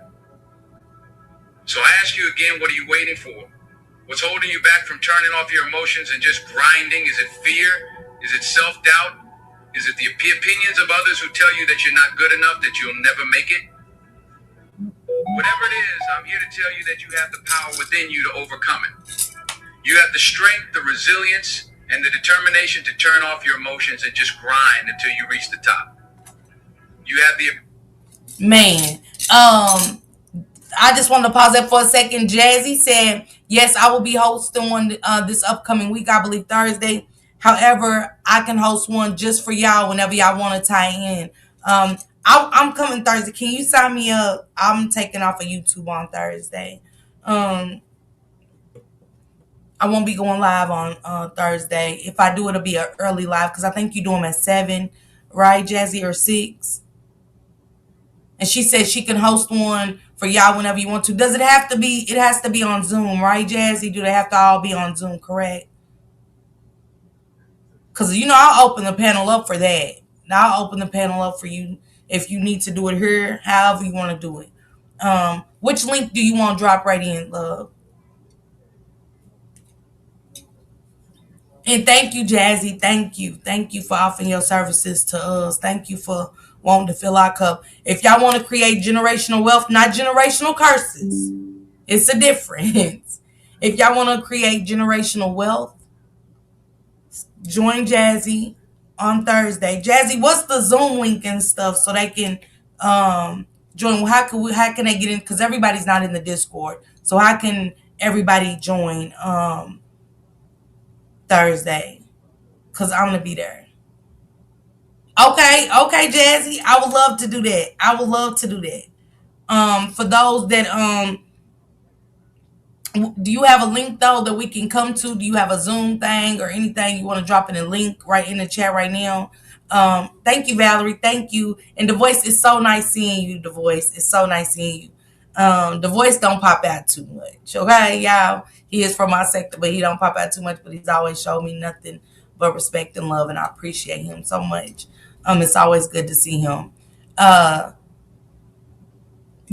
So I ask you again, what are you waiting for? What's holding you back from turning off your emotions and just grinding? Is it fear? Is it self-doubt? Is it the opinions of others who tell you that you're not good enough, that you'll never make it? Whatever it is, I'm here to tell you that you have the power within you to overcome it. You have the strength, the resilience, and the determination to turn off your emotions and just grind until you reach the top. You have the... Man, I just wanted to pause that for a second. Jazzy said, yes, I will be hosting one this upcoming week, I believe Thursday. However, I can host one just for y'all whenever y'all want to tie in. I'm coming Thursday. Can you sign me up? I'm taking off of YouTube on Thursday. I won't be going live on Thursday. If I do, it'll be an early live because I think you do them at 7, right, Jazzy, or 6? And she said she can host one for y'all whenever you want to. Does it have to be? It has to be on Zoom, right, Jazzy? Do they have to all be on Zoom, correct? Because, I'll open the panel up for that. Now I'll open the panel up for you if you need to do it here, however you want to do it. Which link do you want to drop right in, love? And thank you, Jazzy. Thank you. Thank you for offering your services to us. Thank you for wanting to fill our cup. If y'all want to create generational wealth, not generational curses, it's a difference. If y'all want to create generational wealth, join Jazzy on Thursday. Jazzy, what's the Zoom link and stuff so they can join? How can they get in? Because everybody's not in the Discord. So how can everybody join Thursday? Because I'm going to be there. Okay, Jazzy. I would love to do that. I would love to do that. For those that do you have a link though that we can come to? Do you have a Zoom thing or anything you want to drop in a link right in the chat right now? Thank you, Valerie. Thank you. And the voice is so nice seeing you. The voice is so nice seeing you. The voice don't pop out too much. Okay, y'all. He is from my sector, but he don't pop out too much. But he's always showed me nothing but respect and love, and I appreciate him so much. It's always good to see him.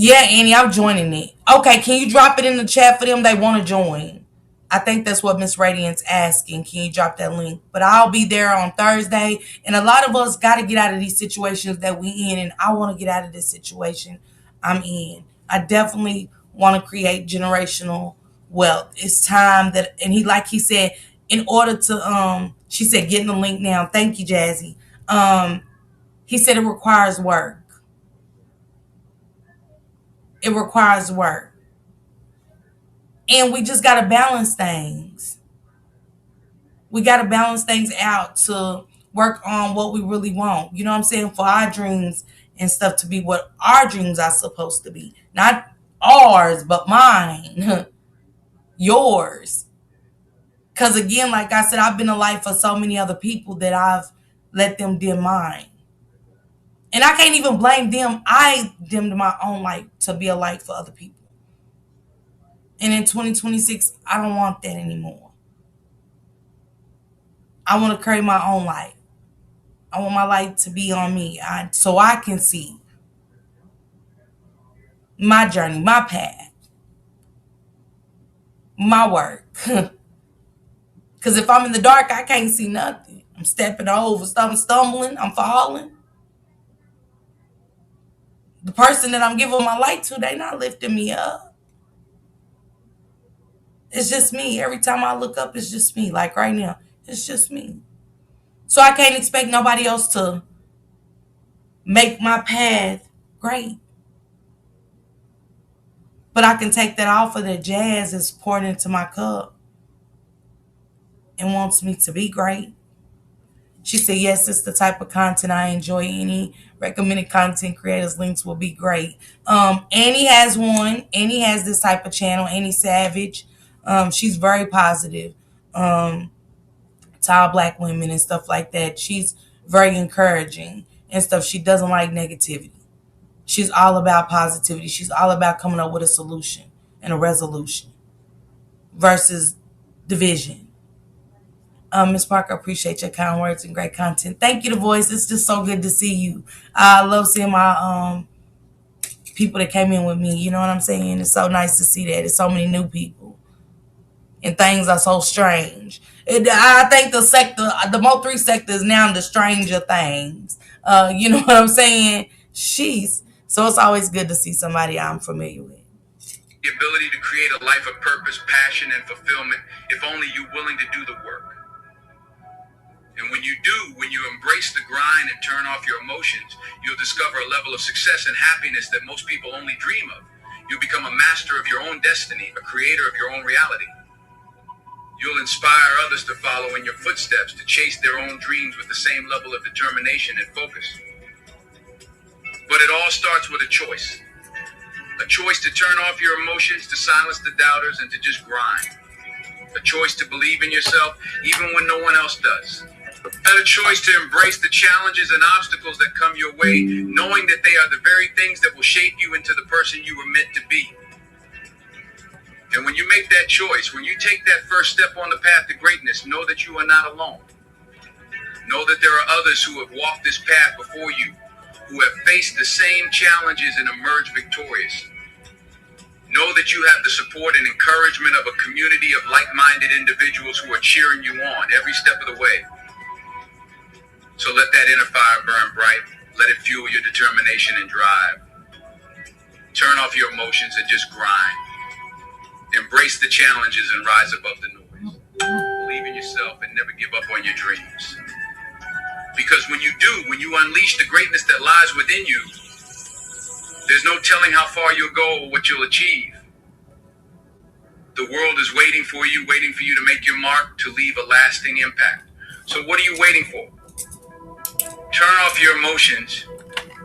Yeah, Annie, I'm joining it. Okay, can you drop it in the chat for them? They want to join. I think that's what Miss Radiant's asking. Can you drop that link? But I'll be there on Thursday. And a lot of us got to get out of these situations that we in. And I want to get out of this situation I'm in. I definitely want to create generational wealth. It's time that, and like he said, in order to, she said, getting the link now. Thank you, Jazzy. He said it requires work. It requires work. And we just got to balance things. We got to balance things out to work on what we really want. You know what I'm saying? For our dreams and stuff to be what our dreams are supposed to be. Not ours, but mine. Yours. Because again, like I said, I've been a light for so many other people that I've let them dim mine. And I can't even blame them. I dimmed my own light to be a light for other people. And in 2026, I don't want that anymore. I want to create my own light. I want my light to be on me, so I can see my journey, my path, my work. Because if I'm in the dark, I can't see nothing. I'm stepping over, stumbling, I'm falling. The person that I'm giving my light to, they not lifting me up. It's just me. Every time I look up, it's just me. Like right now, it's just me. So I can't expect nobody else to make my path great. But I can take that offer that Jazz is poured into my cup and wants me to be great. She said, yes, it's the type of content I enjoy. Any recommended content creators links will be great. Annie has one. Annie has this type of channel, Annie Savage. She's very positive to all black women and stuff like that. She's very encouraging and stuff. She doesn't like negativity. She's all about positivity. She's all about coming up with a solution and a resolution versus division. Ms. Parker, appreciate your kind words and great content. Thank you, The Voice. It's just so good to see you. I love seeing my people that came in with me. You know what I'm saying? It's so nice to see that. It's so many new people. And things are so strange. I think the Mo3 sector is now the Stranger Things. You know what I'm saying? So it's always good to see somebody I'm familiar with. The ability to create a life of purpose, passion, and fulfillment if only you're willing to do the work. And when you do, when you embrace the grind and turn off your emotions, you'll discover a level of success and happiness that most people only dream of. You'll become a master of your own destiny, a creator of your own reality. You'll inspire others to follow in your footsteps, to chase their own dreams with the same level of determination and focus. But it all starts with a choice. A choice to turn off your emotions, to silence the doubters, and to just grind. A choice to believe in yourself even when no one else does. And a choice to embrace the challenges and obstacles that come your way, knowing that they are the very things that will shape you into the person you were meant to be. And when you make that choice, when you take that first step on the path to greatness, know that you are not alone. Know that there are others who have walked this path before you, who have faced the same challenges and emerged victorious. Know that you have the support and encouragement of a community of like-minded individuals who are cheering you on every step of the way. So let that inner fire burn bright. Let it fuel your determination and drive. Turn off your emotions and just grind. Embrace the challenges and rise above the noise. Believe in yourself and never give up on your dreams. Because when you do, when you unleash the greatness that lies within you, there's no telling how far you'll go or what you'll achieve. The world is waiting for you to make your mark, to leave a lasting impact. So what are you waiting for? Turn off your emotions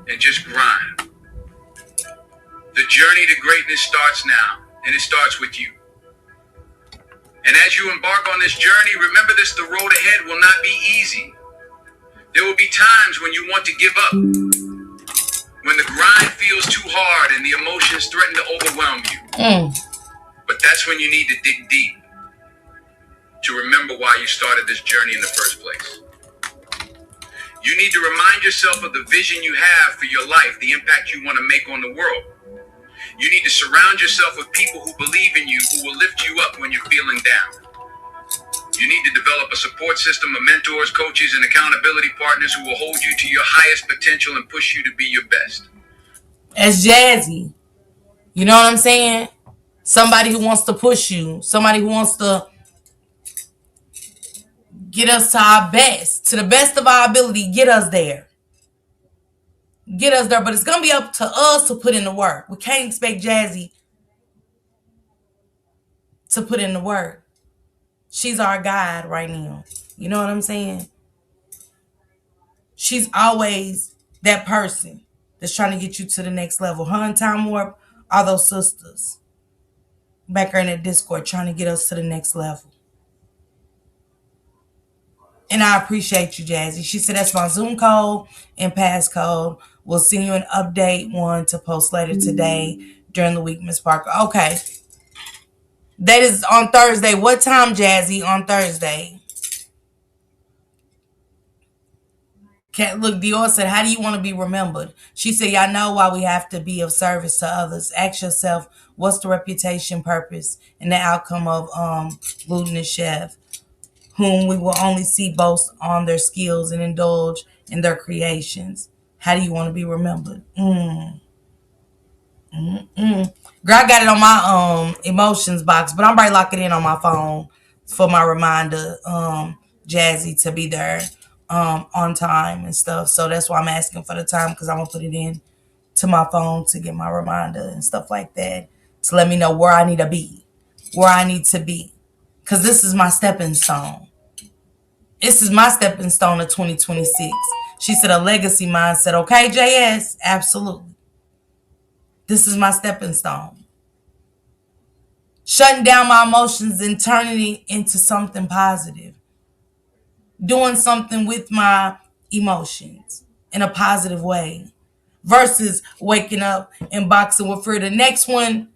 and just grind. The journey to greatness starts now, and it starts with you. And as you embark on this journey, remember this: the road ahead will not be easy. There will be times when you want to give up, when the grind feels too hard and the emotions threaten to overwhelm you. But that's when you need to dig deep to remember why you started this journey in the first place. You need to remind yourself of the vision you have for your life, the impact you want to make on the world. You need to surround yourself with people who believe in you, who will lift you up when you're feeling down. You need to develop a support system of mentors, coaches, and accountability partners who will hold you to your highest potential and push you to be your best. As Jazzy, you know what I'm saying? Somebody who wants to push you, somebody who wants to get us to our best, to the best of our ability, get us there. Get us there, but it's going to be up to us to put in the work. We can't expect Jazzy to put in the work. She's our guide right now. You know what I'm saying? She's always that person that's trying to get you to the next level. Her and Time Warp are those sisters back there in that Discord trying to get us to the next level. And I appreciate you, Jazzy. She said that's my Zoom code and passcode. We'll send you an update one to post later today during the week, Miss Parker. Okay. That is on Thursday. What time, Jazzy, on Thursday? Look, Dior said, how do you want to be remembered? She said, y'all know why we have to be of service to others. Ask yourself, what's the reputation, purpose, and the outcome of Glutinous Chef, whom we will only see boast on their skills and indulge in their creations. How do you want to be remembered? Girl, I got it on my emotions box, but I'm right locking in on my phone for my reminder, Jazzy, to be there on time and stuff. So that's why I'm asking for the time, because I'm gonna put it in to my phone to get my reminder and stuff like that, to let me know where I need to be, because this is my stepping stone. This is my stepping stone of 2026. She said a legacy mindset. Okay, JS, absolutely. This is my stepping stone. Shutting down my emotions and turning it into something positive. Doing something with my emotions in a positive way. Versus waking up and boxing with fear. The next one,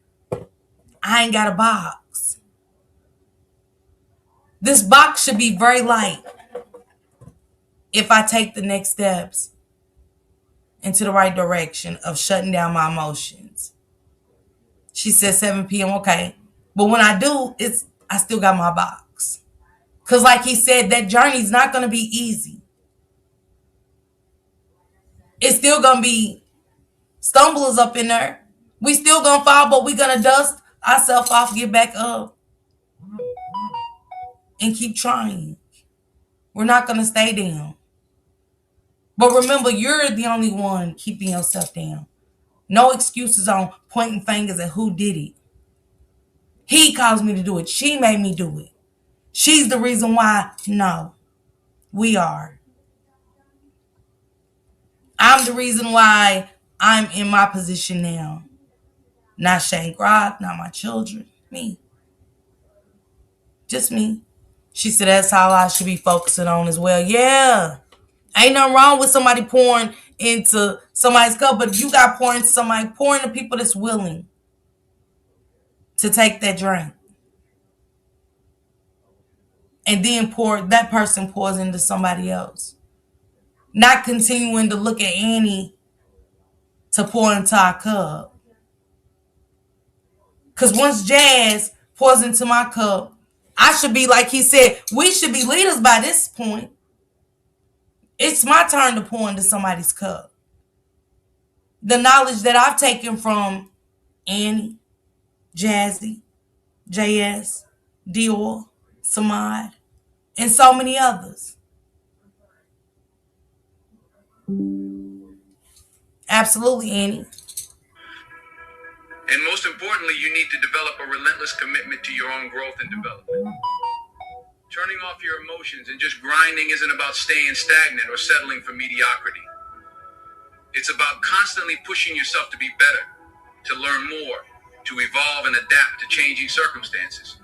I ain't got a box. This box should be very light if I take the next steps into the right direction of shutting down my emotions. She said 7 p.m. Okay. But when I do, I still got my box. Because like he said, that journey's not going to be easy. It's still going to be stumblers up in there. We still going to fall, but we going to dust ourselves off, get back up, and keep trying. We're not going to stay down. But remember, you're the only one keeping yourself down. No excuses on pointing fingers at who did it. He caused me to do it. She made me do it. She's the reason why. No, we are. I'm the reason why I'm in my position now. Not Shane Grock, not my children. Me. Just me. She said that's how I should be focusing on as well. Yeah. Ain't nothing wrong with somebody pouring into somebody's cup, but if you got pouring into somebody, pour into people that's willing to take that drink. And then that person pours into somebody else. Not continuing to look at Annie to pour into our cup. Because once Jazz pours into my cup, I should be, like he said, we should be leaders by this point. It's my turn to pour into somebody's cup. The knowledge that I've taken from Annie, Jazzy, JS, Dior, Samad, and so many others. Absolutely, Annie. And most importantly, you need to develop a relentless commitment to your own growth and development. Turning off your emotions and just grinding isn't about staying stagnant or settling for mediocrity. It's about constantly pushing yourself to be better, to learn more, to evolve and adapt to changing circumstances.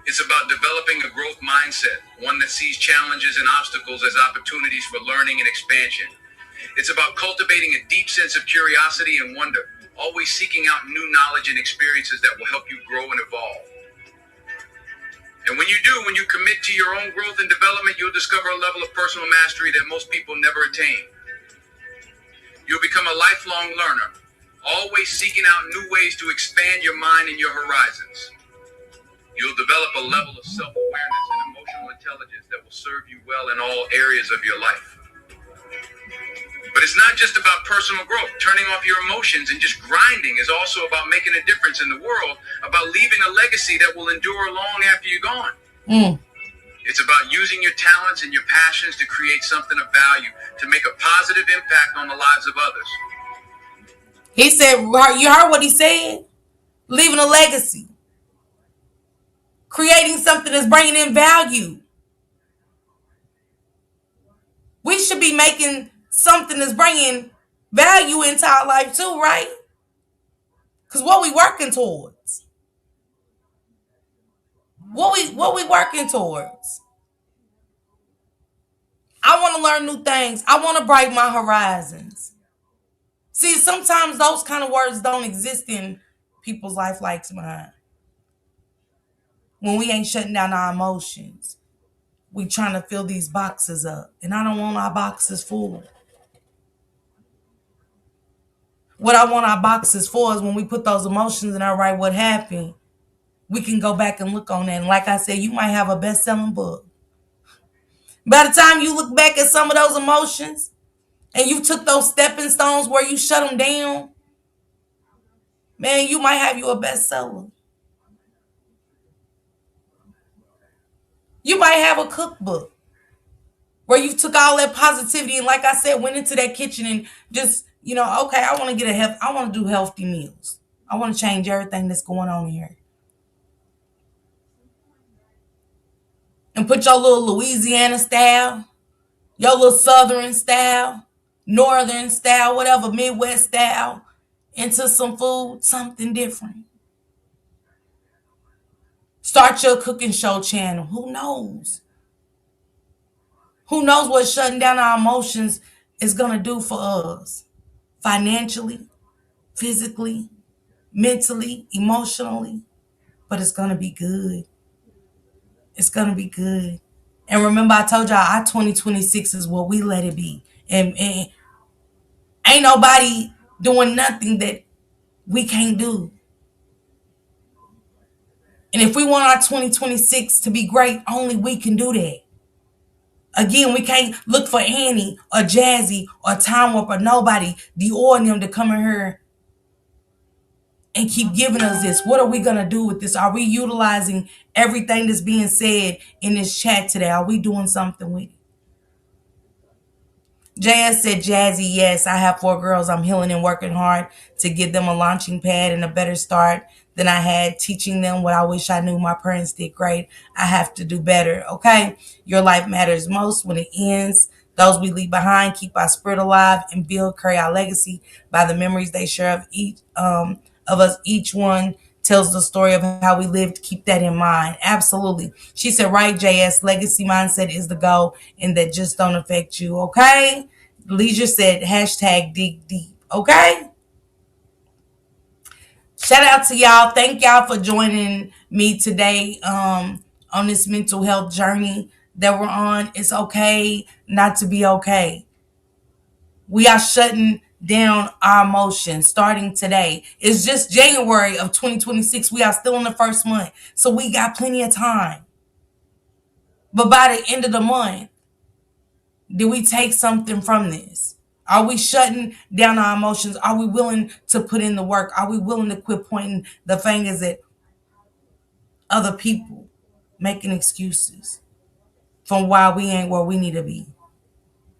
It's about developing a growth mindset, one that sees challenges and obstacles as opportunities for learning and expansion. It's about cultivating a deep sense of curiosity and wonder, always seeking out new knowledge and experiences that will help you grow and evolve. And when you commit to your own growth and development, you'll discover a level of personal mastery that most people never attain. You'll become a lifelong learner, always seeking out new ways to expand your mind and your horizons. You'll develop a level of self-awareness and emotional intelligence that will serve you well in all areas of your life. But it's not just about personal growth. Turning off your emotions and just grinding is also about making a difference in the world, about leaving a legacy that will endure long after you're gone. It's about using your talents and your passions to create something of value, to make a positive impact on the lives of others. He said, you heard what he said? Leaving a legacy. Creating something that's bringing in value. We should be making something that's bringing value into our life too, right? Because what we working towards? What we working towards? I want to learn new things. I want to brighten my horizons. See, sometimes those kind of words don't exist in people's life like mine. When we ain't shutting down our emotions, we trying to fill these boxes up. And I don't want our boxes full. What I want our boxes for is when we put those emotions in our right, what happened, we can go back and look on that. And like I said, you might have a best-selling book. By the time you look back at some of those emotions and you took those stepping stones where you shut them down, man, you might have you a bestseller. You might have a cookbook where you took all that positivity and, like I said, went into that kitchen and just, okay, I want to I want to do healthy meals. I want to change everything that's going on here. And put your little Louisiana style, your little Southern style, Northern style, whatever, Midwest style, into some food, something different. Start your cooking show channel. Who knows? Who knows what shutting down our emotions is going to do for us? Financially, physically, mentally, emotionally. But it's going to be good. It's going to be good. And remember, I told y'all our 2026 is what we let it be. And ain't nobody doing nothing that we can't do. And if we want our 2026 to be great, only we can do that. Again, we can't look for Annie or Jazzy or Time Warp or nobody, Dior and them to come in here and keep giving us this. What are we going to do with this? Are we utilizing everything that's being said in this chat today? Are we doing something with it? JS said, Jazzy, yes, I have 4 girls. I'm healing and working hard to give them a launching pad and a better start than I had, teaching them what I wish I knew. My parents did great. I have to do better. Okay. Your life matters most when it ends. Those we leave behind keep our spirit alive and build, carry our legacy by the memories they share of each of us. Each one tells the story of how we lived. Keep that in mind. Absolutely. She said, right, JS, legacy mindset is the goal and that just don't affect you. Okay. Leisure said, hashtag dig deep. Okay. Shout out to y'all. Thank y'all for joining me today on this mental health journey that we're on. It's okay not to be okay. We are shutting down our emotions starting today. It's just January of 2026. We are still in the first month. So we got plenty of time. But by the end of the month, did we take something from this? Are we shutting down our emotions? Are we willing to put in the work? Are we willing to quit pointing the fingers at other people, making excuses from why we ain't where we need to be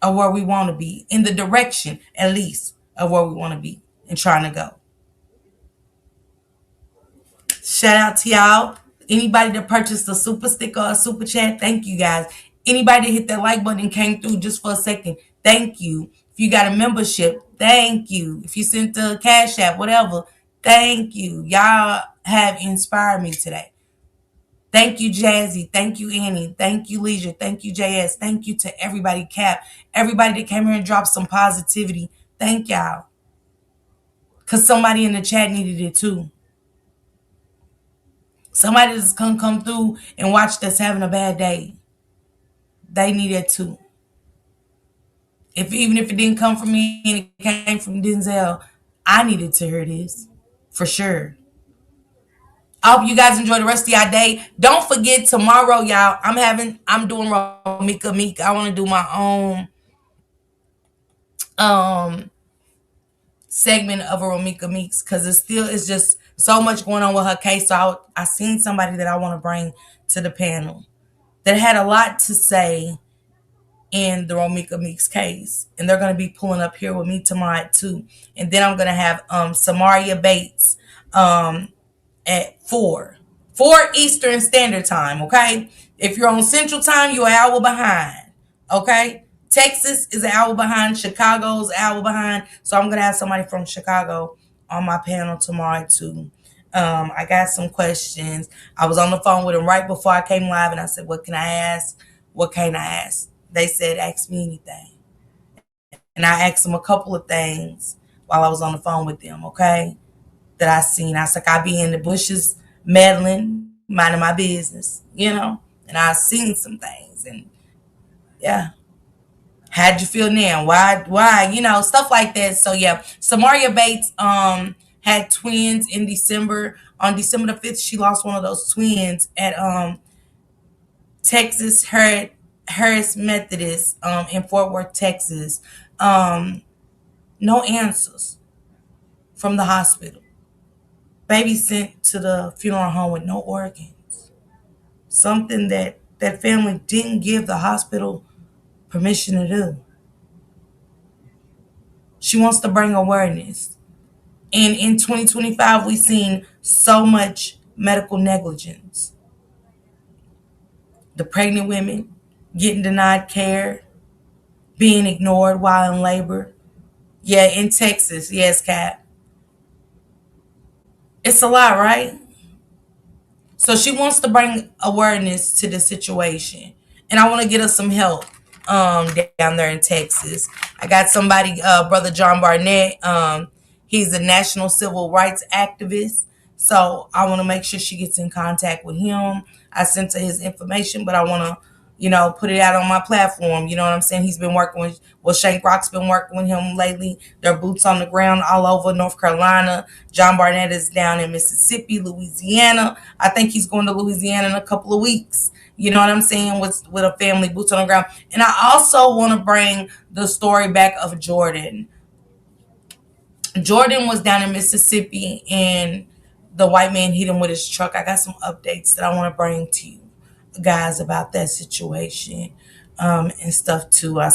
or where we want to be, in the direction, at least, of where we want to be and trying to go? Shout out to y'all. Anybody that purchased a super sticker or a super chat, thank you guys. Anybody that hit that like button and came through just for a second, thank you. If you got a membership, thank you. If you sent the Cash App, whatever, thank you. Y'all have inspired me today. Thank you, Jazzy. Thank you, Annie. Thank you, Leisure. Thank you, JS. Thank you to everybody, Cap. Everybody that came here and dropped some positivity. Thank y'all. Because somebody in the chat needed it too. Somebody that's gonna come through and watch us having a bad day. They need it too. Even if it didn't come from me and it came from Denzel, I needed to hear this. For sure. I hope you guys enjoy the rest of your day. Don't forget tomorrow, y'all. I'm doing Romika Meek. I want to do my own segment of a Romika Meeks because it's just so much going on with her case. So I seen somebody that I want to bring to the panel that had a lot to say in the Romika Meeks case. And they're going to be pulling up here with me tomorrow too. And then I'm going to have Samaria Bates at 4 Eastern Standard Time, okay? If you're on Central Time, you're an hour behind, okay? Texas is an hour behind. Chicago's an hour behind. So I'm going to have somebody from Chicago on my panel tomorrow too. I got some questions. I was on the phone with him right before I came live and I said, what can I ask? What can't I ask? they said, ask me anything. And I asked them a couple of things while I was on the phone with them, okay, that I seen. I was like, I be in the bushes meddling, minding my business, and I seen some things. And yeah, how'd you feel now? Why, stuff like that. So yeah, Samaria Bates had twins in December. On December the 5th, she lost one of those twins at Texas Harris Methodist in Fort Worth, Texas. No answers from the hospital. Baby sent to the funeral home with no organs. Something that family didn't give the hospital permission to do. She wants to bring awareness. And in 2025, we've seen so much medical negligence. The pregnant women getting denied care, being ignored while in labor. Yeah, in Texas. Yes, Kat. It's a lot, right? So she wants to bring awareness to the situation. And I want to get us some help down there in Texas. I got somebody, Brother John Barnett. He's a national civil rights activist. So I want to make sure she gets in contact with him. I sent her his information, but I want to, put it out on my platform. You know what I'm saying? He's been working with, Shank Rock's been working with him lately. Their boots on the ground all over North Carolina. John Barnett is down in Mississippi, Louisiana. I think he's going to Louisiana in a couple of weeks. You know what I'm saying? With a family, boots on the ground. And I also want to bring the story back of Jordan. Jordan was down in Mississippi and the white man hit him with his truck. I got some updates that I want to bring to you guys about that situation and stuff too. I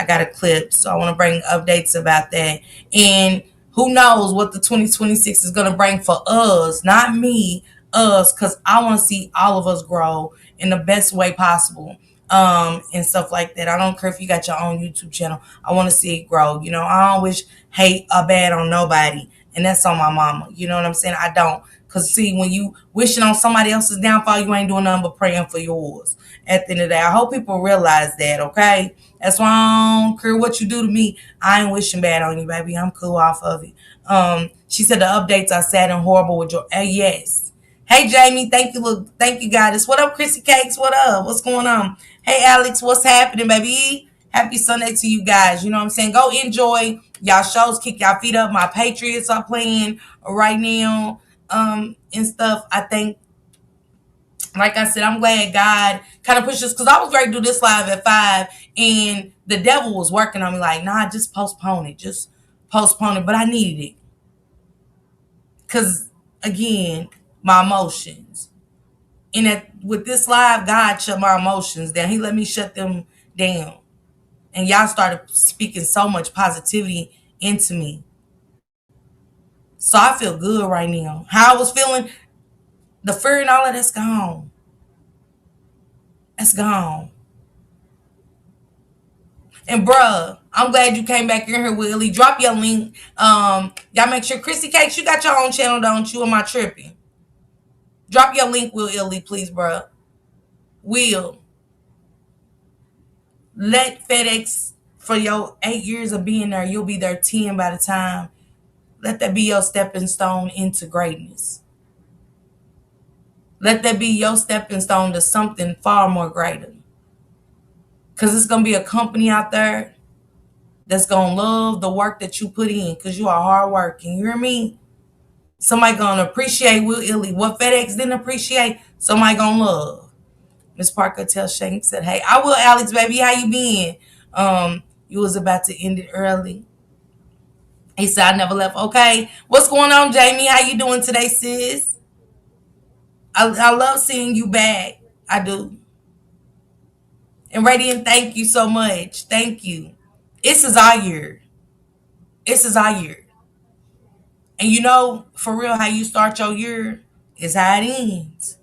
got a clip, so I want to bring updates about that. And who knows what the 2026 is going to bring for us, not me, us, because I want to see all of us grow in the best way possible. And stuff like that. I don't care if you got your own YouTube channel. I want to see it grow. I don't wish hate or bad on nobody. And that's on my mama. You know what I'm saying? I don't. Because, see, when you wishing on somebody else's downfall, you ain't doing nothing but praying for yours. At the end of the day, I hope people realize that, okay? That's why I don't care what you do to me. I ain't wishing bad on you, baby. I'm cool off of it. She said the updates are sad and horrible with your... yes. Hey, Jamie. Thank you, Goddess. What up, Chrissy Cakes? What up? What's going on? Hey, Alex. What's happening, baby? Happy Sunday to you guys. You know what I'm saying? Go enjoy y'all shows. Kick y'all feet up. My Patriots are playing right now. And stuff. I think, like I said, I'm glad God kind of pushed us, because I was ready to do this live at 5, and the devil was working on me like, nah, just postpone it. Just postpone it. But I needed it. Because, again, my emotions. And with this live, God shut my emotions down. He let me shut them down. And y'all started speaking so much positivity into me. So I feel good right now. How I was feeling, the fear and all of that's gone. That's gone. And bruh, I'm glad you came back in here, Willie. Drop your link. Y'all make sure, Chrissy Cakes, you got your own channel, don't you? Am I tripping? Drop your link, Will Illy, please, bruh. Will. Let FedEx, for your 8 years of being there, you'll be there 10 by the time. Let that be your stepping stone into greatness. Let that be your stepping stone to something far more greater. Because it's going to be a company out there that's going to love the work that you put in, because you are hard working. You hear me? Somebody going to appreciate Will Illy. What FedEx didn't appreciate, somebody going to love. Miss Parker tells Shank, said, hey, I will, Alex, baby. How you been? You was about to end it early. He said, I never left. Okay. What's going on, Jamie? How you doing today, sis? I love seeing you back. I do. And Radiant, thank you so much. Thank you. This is our year. This is our year. And for real, how you start your year is how it ends.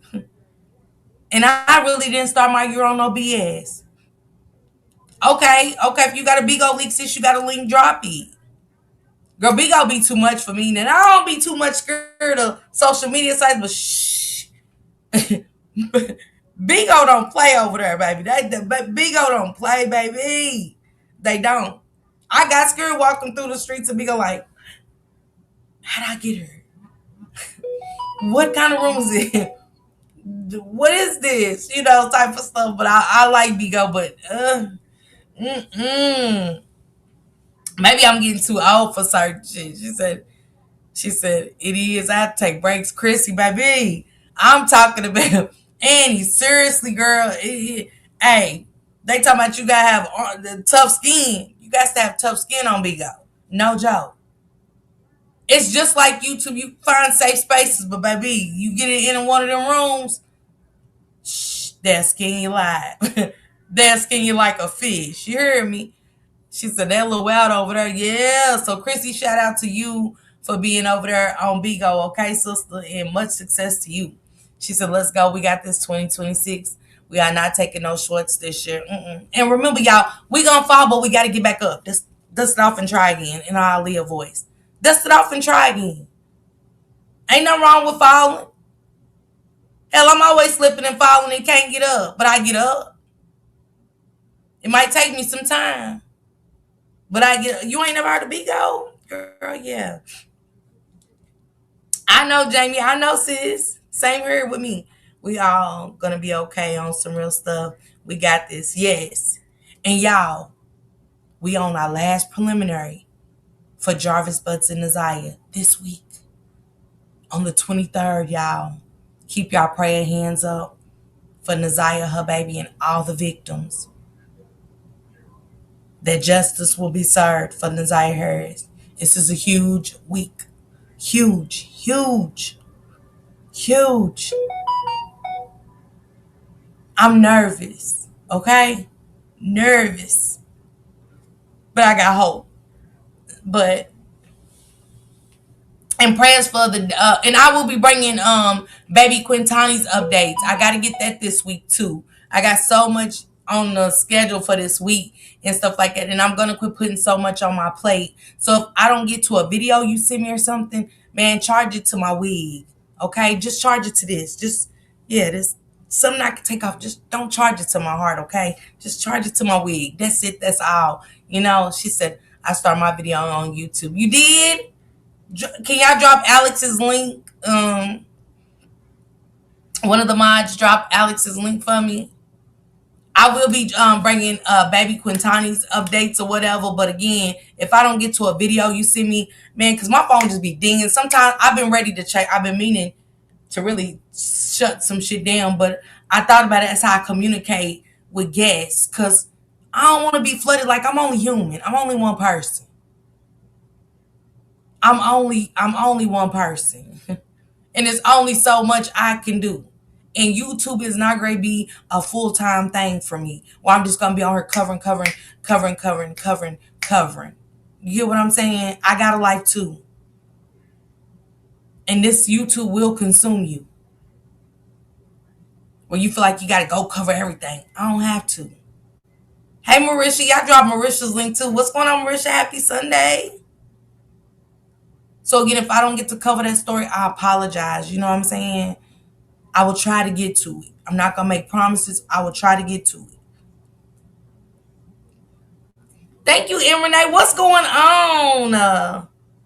And I really didn't start my year on no BS. Okay, if you got a big old leak, sis, you got a link, drop it. Girl, big old be too much for me. And I don't be too much scared of social media sites, but shh. Bigo don't play over there, baby. Bigo don't play, baby. They don't. I got scared walking through the streets of Bigo like, how'd I get here? What kind of room is it? What is this? Type of stuff. But I like Bigo, but maybe I'm getting too old for certain shit. She said, it is. I have to take breaks. Chrissy, baby. I'm talking about Annie. Seriously, girl. Hey, they talking about you gotta have the tough skin. You got to have tough skin on Bigo. No joke. It's just like YouTube. You find safe spaces, but baby, you get it in one of them rooms, they'll skin you alive. They'll skin you like a fish. You hear me? She said, that little wild over there. Yeah. So, Chrissy, shout out to you for being over there on Bigo, okay, sister? And much success to you. She said, let's go. We got this 2026. We are not taking no shorts this year. And remember, y'all, we going to fall, but we got to get back up. Just dust it off and try again in our Aaliyah voice. Dust it off and try again. Ain't nothing wrong with falling. Hell, I'm always slipping and falling and can't get up, but I get up. It might take me some time. But I get. You ain't never heard of Bigo? Girl, yeah. I know, Jamie. I know, sis. Same here with me. We all gonna be okay on some real stuff. We got this. Yes. And y'all, we on our last preliminary for Jarvis Butts and Naziah this week. On the 23rd, y'all. Keep y'all prayer hands up for Naziah, her baby, and all the victims. That justice will be served for Naziah Harris. This is a huge week. Huge, huge, huge. I'm nervous, okay? Nervous. But I got hope. But and prayers for the and I will be bringing baby Quintani's updates. I got to get that this week too. I got so much on the schedule for this week and stuff like that, and I'm gonna quit putting so much on my plate. So if I don't get to a video you send me or something, man, charge it to my wig, okay? Just charge it to this. Just this something I can take off. Just don't charge it to my heart, okay? Just charge it to my wig. That's it. That's all. She said I start my video on YouTube. You did? Can y'all drop Alex's link? One of the mods drop Alex's link for me. I will be bringing baby Quintani's updates or whatever. But again, if I don't get to a video you see me, man, because my phone just be dinging. Sometimes I've been ready to check. I've been meaning to really shut some shit down. But I thought about it as how I communicate with guests. Because I don't want to be flooded like I'm only human. I'm only one person. I'm only one person. And there's only so much I can do. And YouTube is not going to be a full-time thing for me. Well, I'm just going to be on here covering. You get what I'm saying? I got a life too. And this YouTube will consume you. Where you feel like you got to go cover everything. I don't have to. Hey, Marisha, y'all drop Marisha's link too. What's going on, Marisha? Happy Sunday. So again, if I don't get to cover that story, I apologize. You know what I'm saying? I will try to get to it. I'm not going to make promises. I will try to get to it. Thank you, Renee. What's going on?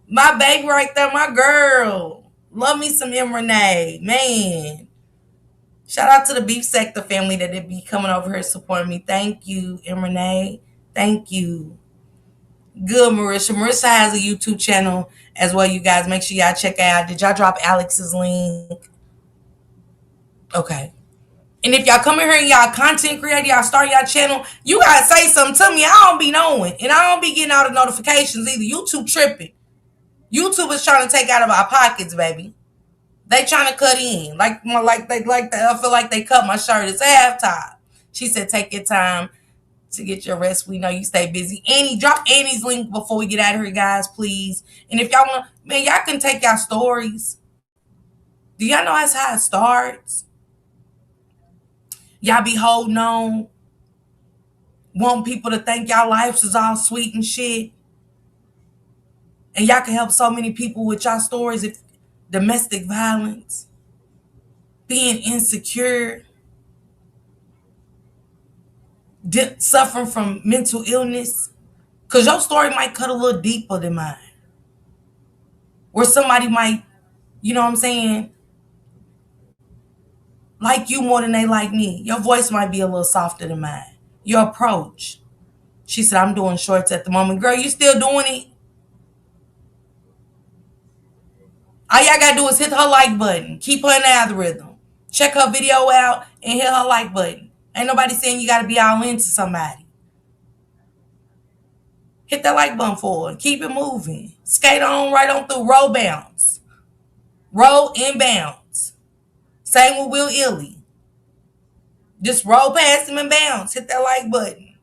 My baby right there, my girl. Love me some Renee. Man. Shout out to the Beef Sector family that they be coming over here supporting me. Thank you, Renee. Thank you. Good, Marisha. Marissa has a YouTube channel as well, you guys. Make sure y'all check it out. Did y'all drop Alex's link? Okay. And if y'all come in here and y'all content creator, y'all start y'all channel, you gotta say something to me. I don't be knowing. And I don't be getting all the notifications either. YouTube tripping. YouTube is trying to take out of our pockets, baby. They trying to cut in. I feel like they cut my shirt. It's halftime. She said, take your time to get your rest. We know you stay busy. Annie, drop Annie's link before we get out of here, guys, please. And if y'all want, man, y'all can take y'all stories. Do y'all know that's how it starts? Y'all be holding on, want people to think y'all lives is all sweet and shit. And y'all can help so many people with y'all stories of domestic violence, being insecure, suffering from mental illness, because your story might cut a little deeper than mine, where somebody might, you know what I'm saying, like you more than they like me. Your voice might be a little softer than mine. Your approach. She said, I'm doing shorts at the moment. Girl, you still doing it? All y'all gotta do is hit her like button. Keep her in the algorithm. Check her video out and hit her like button. Ain't nobody saying you gotta be all into somebody. Hit that like button for her. Keep it moving. Skate on right on through. Roll bounce. Roll and bounce. Same with Will Illy. Just roll past him and bounce. Hit that like button.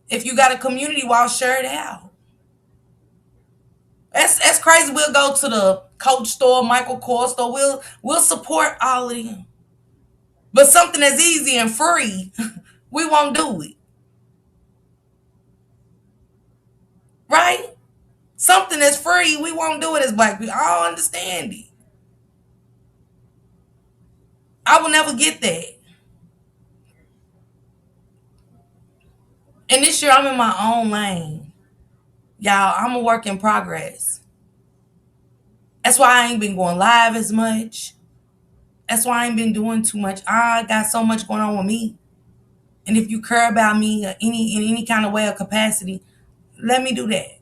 If you got a community wall, share it out. That's crazy. We'll go to the Coach store, Michael Kors store. We'll support all of them. But something that's easy and free, we won't do it. Right? Something that's free, we won't do it as black people. I don't understand it. I will never get that. And this year I'm in my own lane. Y'all, I'm a work in progress. That's why I ain't been going live as much. That's why I ain't been doing too much. I got so much going on with me. And if you care about me in any kind of way or capacity, let me do that.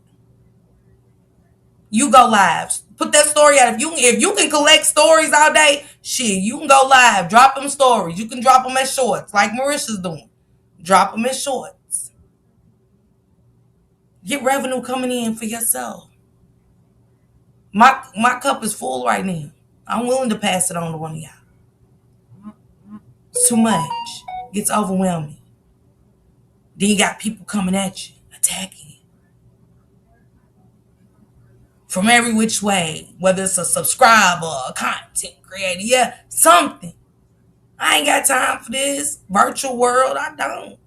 You go live. Put that story out. If you can collect stories all day, shit, you can go live. Drop them stories. You can drop them as shorts, like Marisha's doing. Drop them as shorts. Get revenue coming in for yourself. My cup is full right now. I'm willing to pass it on to one of y'all. It's too much. Gets overwhelming. Then you got people coming at you, attacking you. From every which way, whether it's a subscriber, a content creator, yeah, something. I ain't got time for this virtual world. I don't.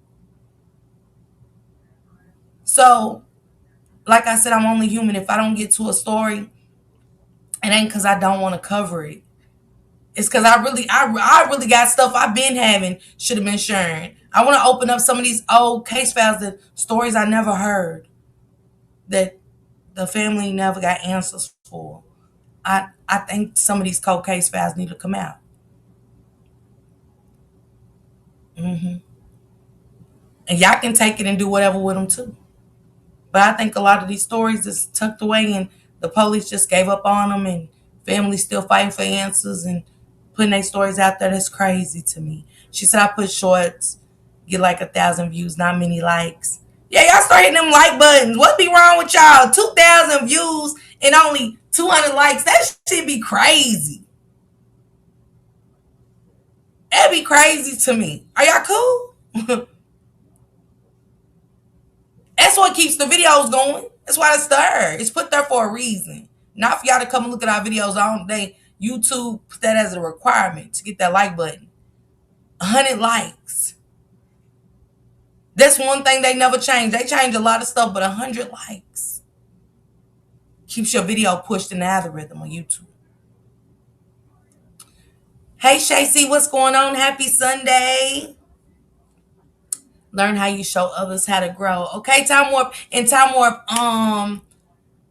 So, like I said, I'm only human. If I don't get to a story, it ain't because I don't want to cover it. It's because I really got stuff I've been having should have been sharing. I want to open up some of these old case files, that stories I never heard, that the family never got answers for. I think some of these cold case files need to come out. And y'all can take it and do whatever with them too. But I think a lot of these stories is tucked away and the police just gave up on them, and families still fighting for answers and putting their stories out there. That's crazy to me. She said I put shorts, get like 1,000 views, not many likes. Yeah, y'all start hitting them like buttons. What be wrong with y'all? 2,000 views and only 200 likes. That should be crazy. That'd be crazy to me. Are y'all cool? That's what keeps the videos going. That's why it's there. It's put there for a reason. Not for y'all to come and look at our videos all day. YouTube put that as a requirement to get that like button. 100 likes. That's one thing they never change. They change a lot of stuff, but 100 likes keeps your video pushed in the algorithm on YouTube. Hey, Shacey, what's going on? Happy Sunday. Learn how you show others how to grow. Okay, Time Warp. And Time Warp,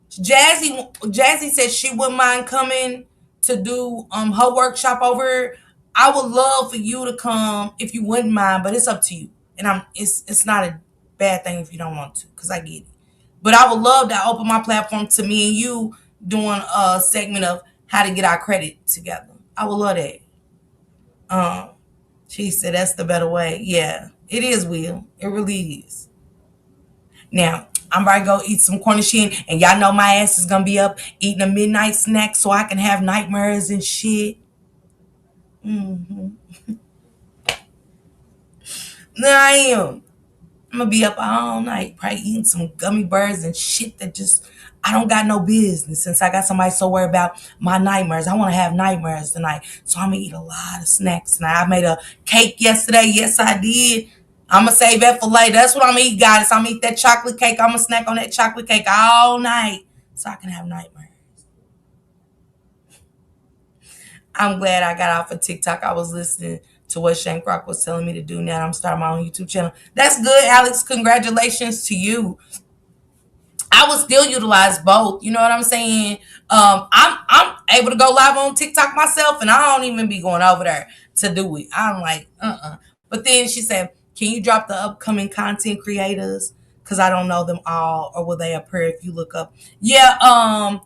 Jazzy said she wouldn't mind coming to do her workshop over here. I would love for you to come if you wouldn't mind, but it's up to you. And it's not a bad thing if you don't want to, because I get it. But I would love to open my platform to me and you doing a segment of how to get our credit together. I would love that. She said that's the better way. Yeah, it is, Will. It really is. Now, I'm about to go eat some Cornish hen, and y'all know my ass is gonna be up eating a midnight snack so I can have nightmares and shit. Now I am. I'm gonna be up all night, probably eating some gummy bears and shit that just I don't got no business, since I got somebody so worried about my nightmares. I want to have nightmares tonight, so I'm gonna eat a lot of snacks tonight. I made a cake yesterday. Yes, I did. I'm gonna save that for later. That's what I'm gonna eat, guys. I'm gonna eat that chocolate cake. I'm gonna snack on that chocolate cake all night so I can have nightmares. I'm glad I got off of TikTok. I was listening to what Shank Rock was telling me to do. Now I'm starting my own YouTube channel. That's good, Alex. Congratulations to you. I would still utilize both. You know what I'm saying? I'm able to go live on TikTok myself, and I don't even be going over there to do it. I'm like, But then she said, "Can you drop the upcoming content creators? Because I don't know them all, or will they appear if you look up?" Yeah,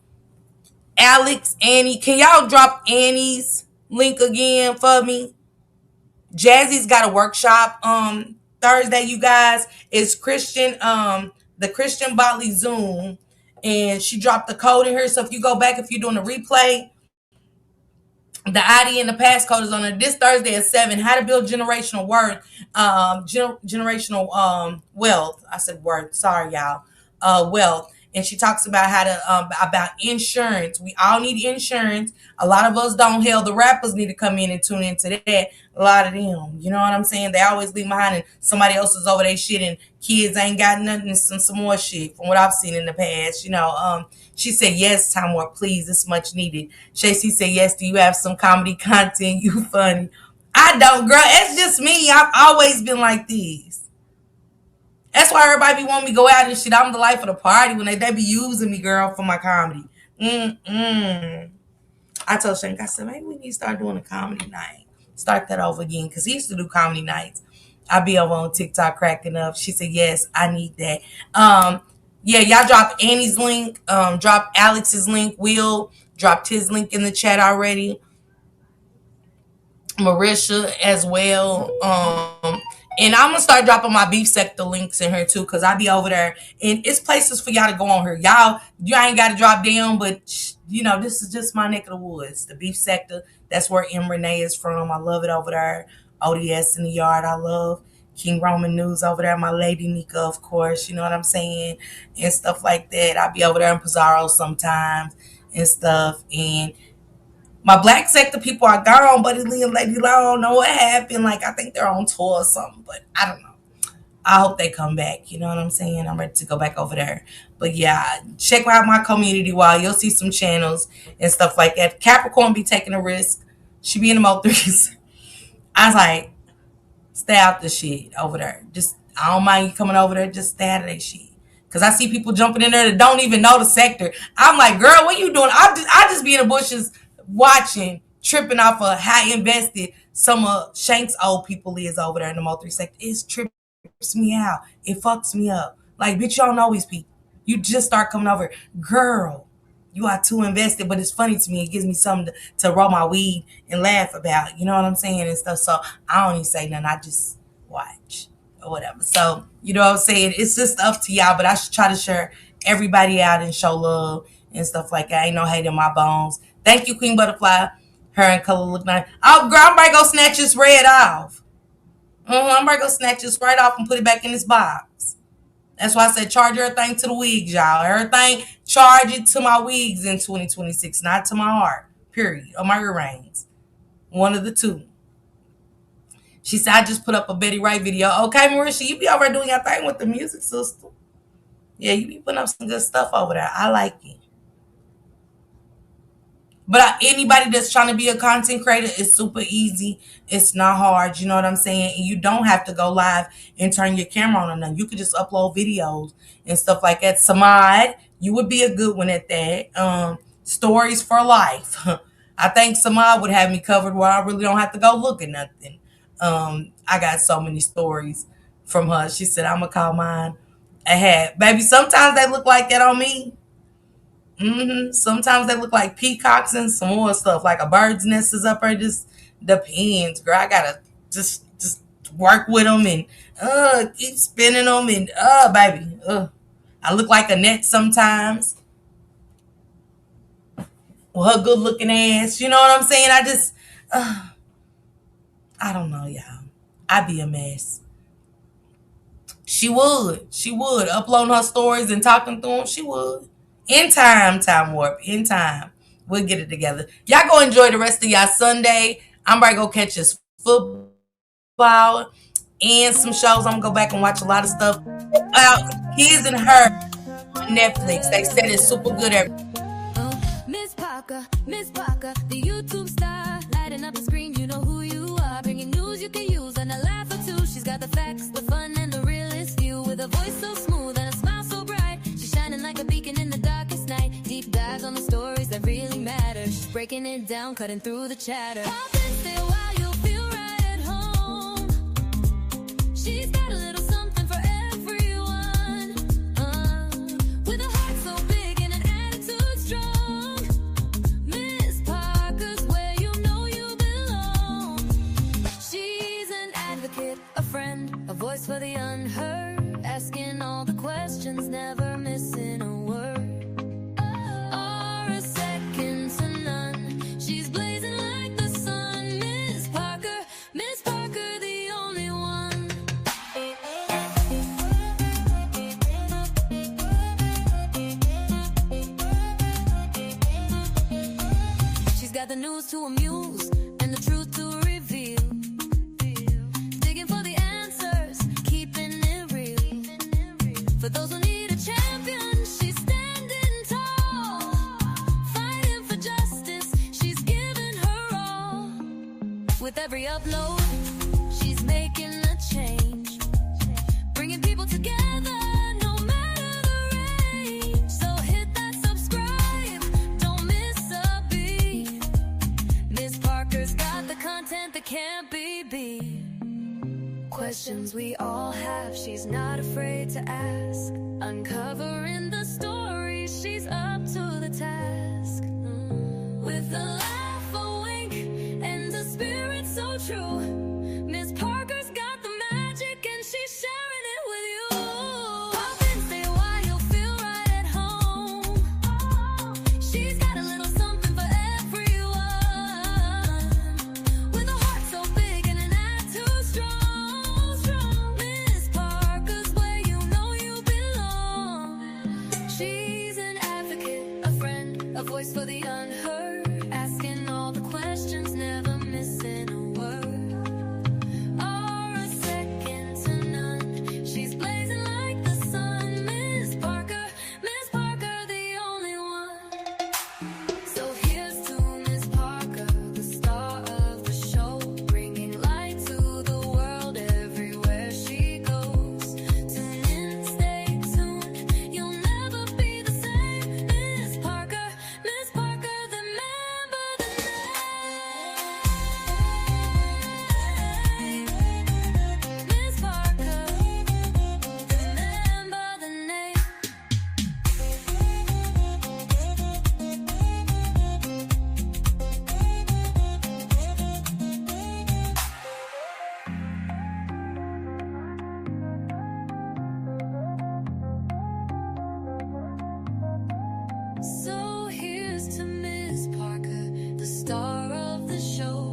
Alex, Annie, can y'all drop Annie's link again for me? Jazzy's got a workshop Thursday, you guys. It's Christian, the Christian Botley Zoom. And she dropped the code in here. So if you go back, if you're doing a replay, the ID and the passcode is on there. This Thursday at 7. How to build generational worth, generational wealth. I said worth. Sorry, y'all. Wealth. And she talks about how to about insurance. We all need insurance. A lot of us don't. Hell, the rappers need to come in and tune into that. A lot of them, you know what I'm saying? They always leave behind, and somebody else is over their shit, and kids ain't got nothing. And some more shit from what I've seen in the past. You know, she said yes, Time Warp, please. It's much needed. Shacey said yes. Do you have some comedy content? You funny. I don't, girl. It's just me. I've always been like this. That's why everybody be wanting me to go out and shit. I'm the life of the party when they be using me, girl, for my comedy. I told Shank, I said, maybe we need to start doing a comedy night. Start that over again, because he used to do comedy nights. I'll be over on TikTok cracking up. She said, yes, I need that. Yeah, y'all drop Annie's link. Drop Alex's link. Will dropped his link in the chat already. Marisha as well. And I'm gonna start dropping my beef sector links in here too, because I be over there, and it's places for y'all to go on here. You ain't got to drop down, but you know, this is just my neck of the woods, the beef sector. That's where M Renee is from. I love it over there. ODS in the yard, I love. King Roman News over there. My lady Nika, of course. You know what I'm saying, and stuff like that. I be over there in Pizarro sometimes and stuff, and my black sector people are gone, Buddy Lee and Lady Law. I don't know what happened. Like, I think they're on tour or something, but I don't know. I hope they come back. You know what I'm saying? I'm ready to go back over there. But yeah, check out my community while you'll see some channels and stuff like that. Capricorn be taking a risk. She be in the Mo3s. I was like, stay out the shit over there. Just, I don't mind you coming over there. Just stay out of that shit. Because I see people jumping in there that don't even know the sector. I'm like, girl, what you doing? I just be in the bushes watching, tripping off of how invested some of Shank's old people is over there in the Mo3 sector. It trips me out. It fucks me up. Like, bitch, y'all know these people. You just start coming over. Girl, you are too invested, but it's funny to me. It gives me something to roll my weed and laugh about. You know what I'm saying? And stuff. So I don't even say nothing. I just watch or whatever. So, you know what I'm saying? It's just up to y'all, but I should try to share everybody out and show love and stuff like that. Ain't no hate in my bones. Thank you, Queen Butterfly. Her and color look nice. Oh, girl, I'm about to go snatch this red off. I'm about to go snatch this right off and put it back in this box. That's why I said charge everything to the wigs, y'all. Everything, charge it to my wigs in 2026, not to my heart, period, or my earrings. One of the two. She said, I just put up a Betty Wright video. Okay, Marisha, you be over there doing your thing with the music system. Yeah, you be putting up some good stuff over there. I like it. But anybody that's trying to be a content creator, it's super easy. It's not hard. You know what I'm saying? And you don't have to go live and turn your camera on or nothing. You could just upload videos and stuff like that. Samad, you would be a good one at that. Stories for life. I think Samad would have me covered where I really don't have to go look at nothing. I got so many stories from her. She said, I'm going to call mine a hat. Baby, sometimes they look like that on me. Sometimes they look like peacocks and some more stuff, like a bird's nest is up there. Just depends, girl. I gotta just work with them and keep spinning them and baby, I look like a net sometimes. With her good looking ass, you know what I'm saying? I don't know, y'all. I'd be a mess. She would uploading her stories and talking through them. She would. In time, Time Warp. In time. We'll get it together. Y'all go enjoy the rest of y'all Sunday. I'm about to go catch this football and some shows. I'm going to go back and watch a lot of stuff. His and Her on Netflix. They said it's super good. Miss Parker, the YouTube star. Lighting up the screen, you know who you are. Bringing news. breaking it down, cutting through the chatter. Pop in, stay a while, you'll feel right at home. She's got a little something for everyone, with a heart so big and an attitude strong. Miss Parker's where you know you belong. She's an advocate, a friend, a voice for the unheard, asking all the questions, never missing a word. Or a second to none. She's blazing like the sun. Miss Parker, the only one. She's got the news to amuse and the truth to reveal. Digging for the answers, keeping it real. For those who need a champion, she's standing tall. Fighting for justice, she's giving her all. With every upload, she's making a change, bringing people together, no matter the range. So hit that subscribe, don't miss a beat. Miss Parker's got the content that can't be beat. Questions we all have, she's not afraid to ask. Uncovering the story, she's up to the task. With a laugh, a wink, and a spirit so true, Miss Parker's got the magic and she's sharing it with you. Pop in, stay a while, you'll feel right at home. She's got a little something for everyone, with a heart so big and an attitude strong. Miss Parker's where you know you belong. She's an advocate, a friend, a voice for the unheard, asking all the questions, never missing a word. Or a second to none. She's blazing like the sun. Miss Parker, the only one. So here's to Miss Parker, the star of the show, bringing light to the world everywhere she goes. Tune in, stay tuned, you'll never be the same. Miss Parker, remember the name. Miss Parker, remember the name. So here's to Miss Parker, the star of the show,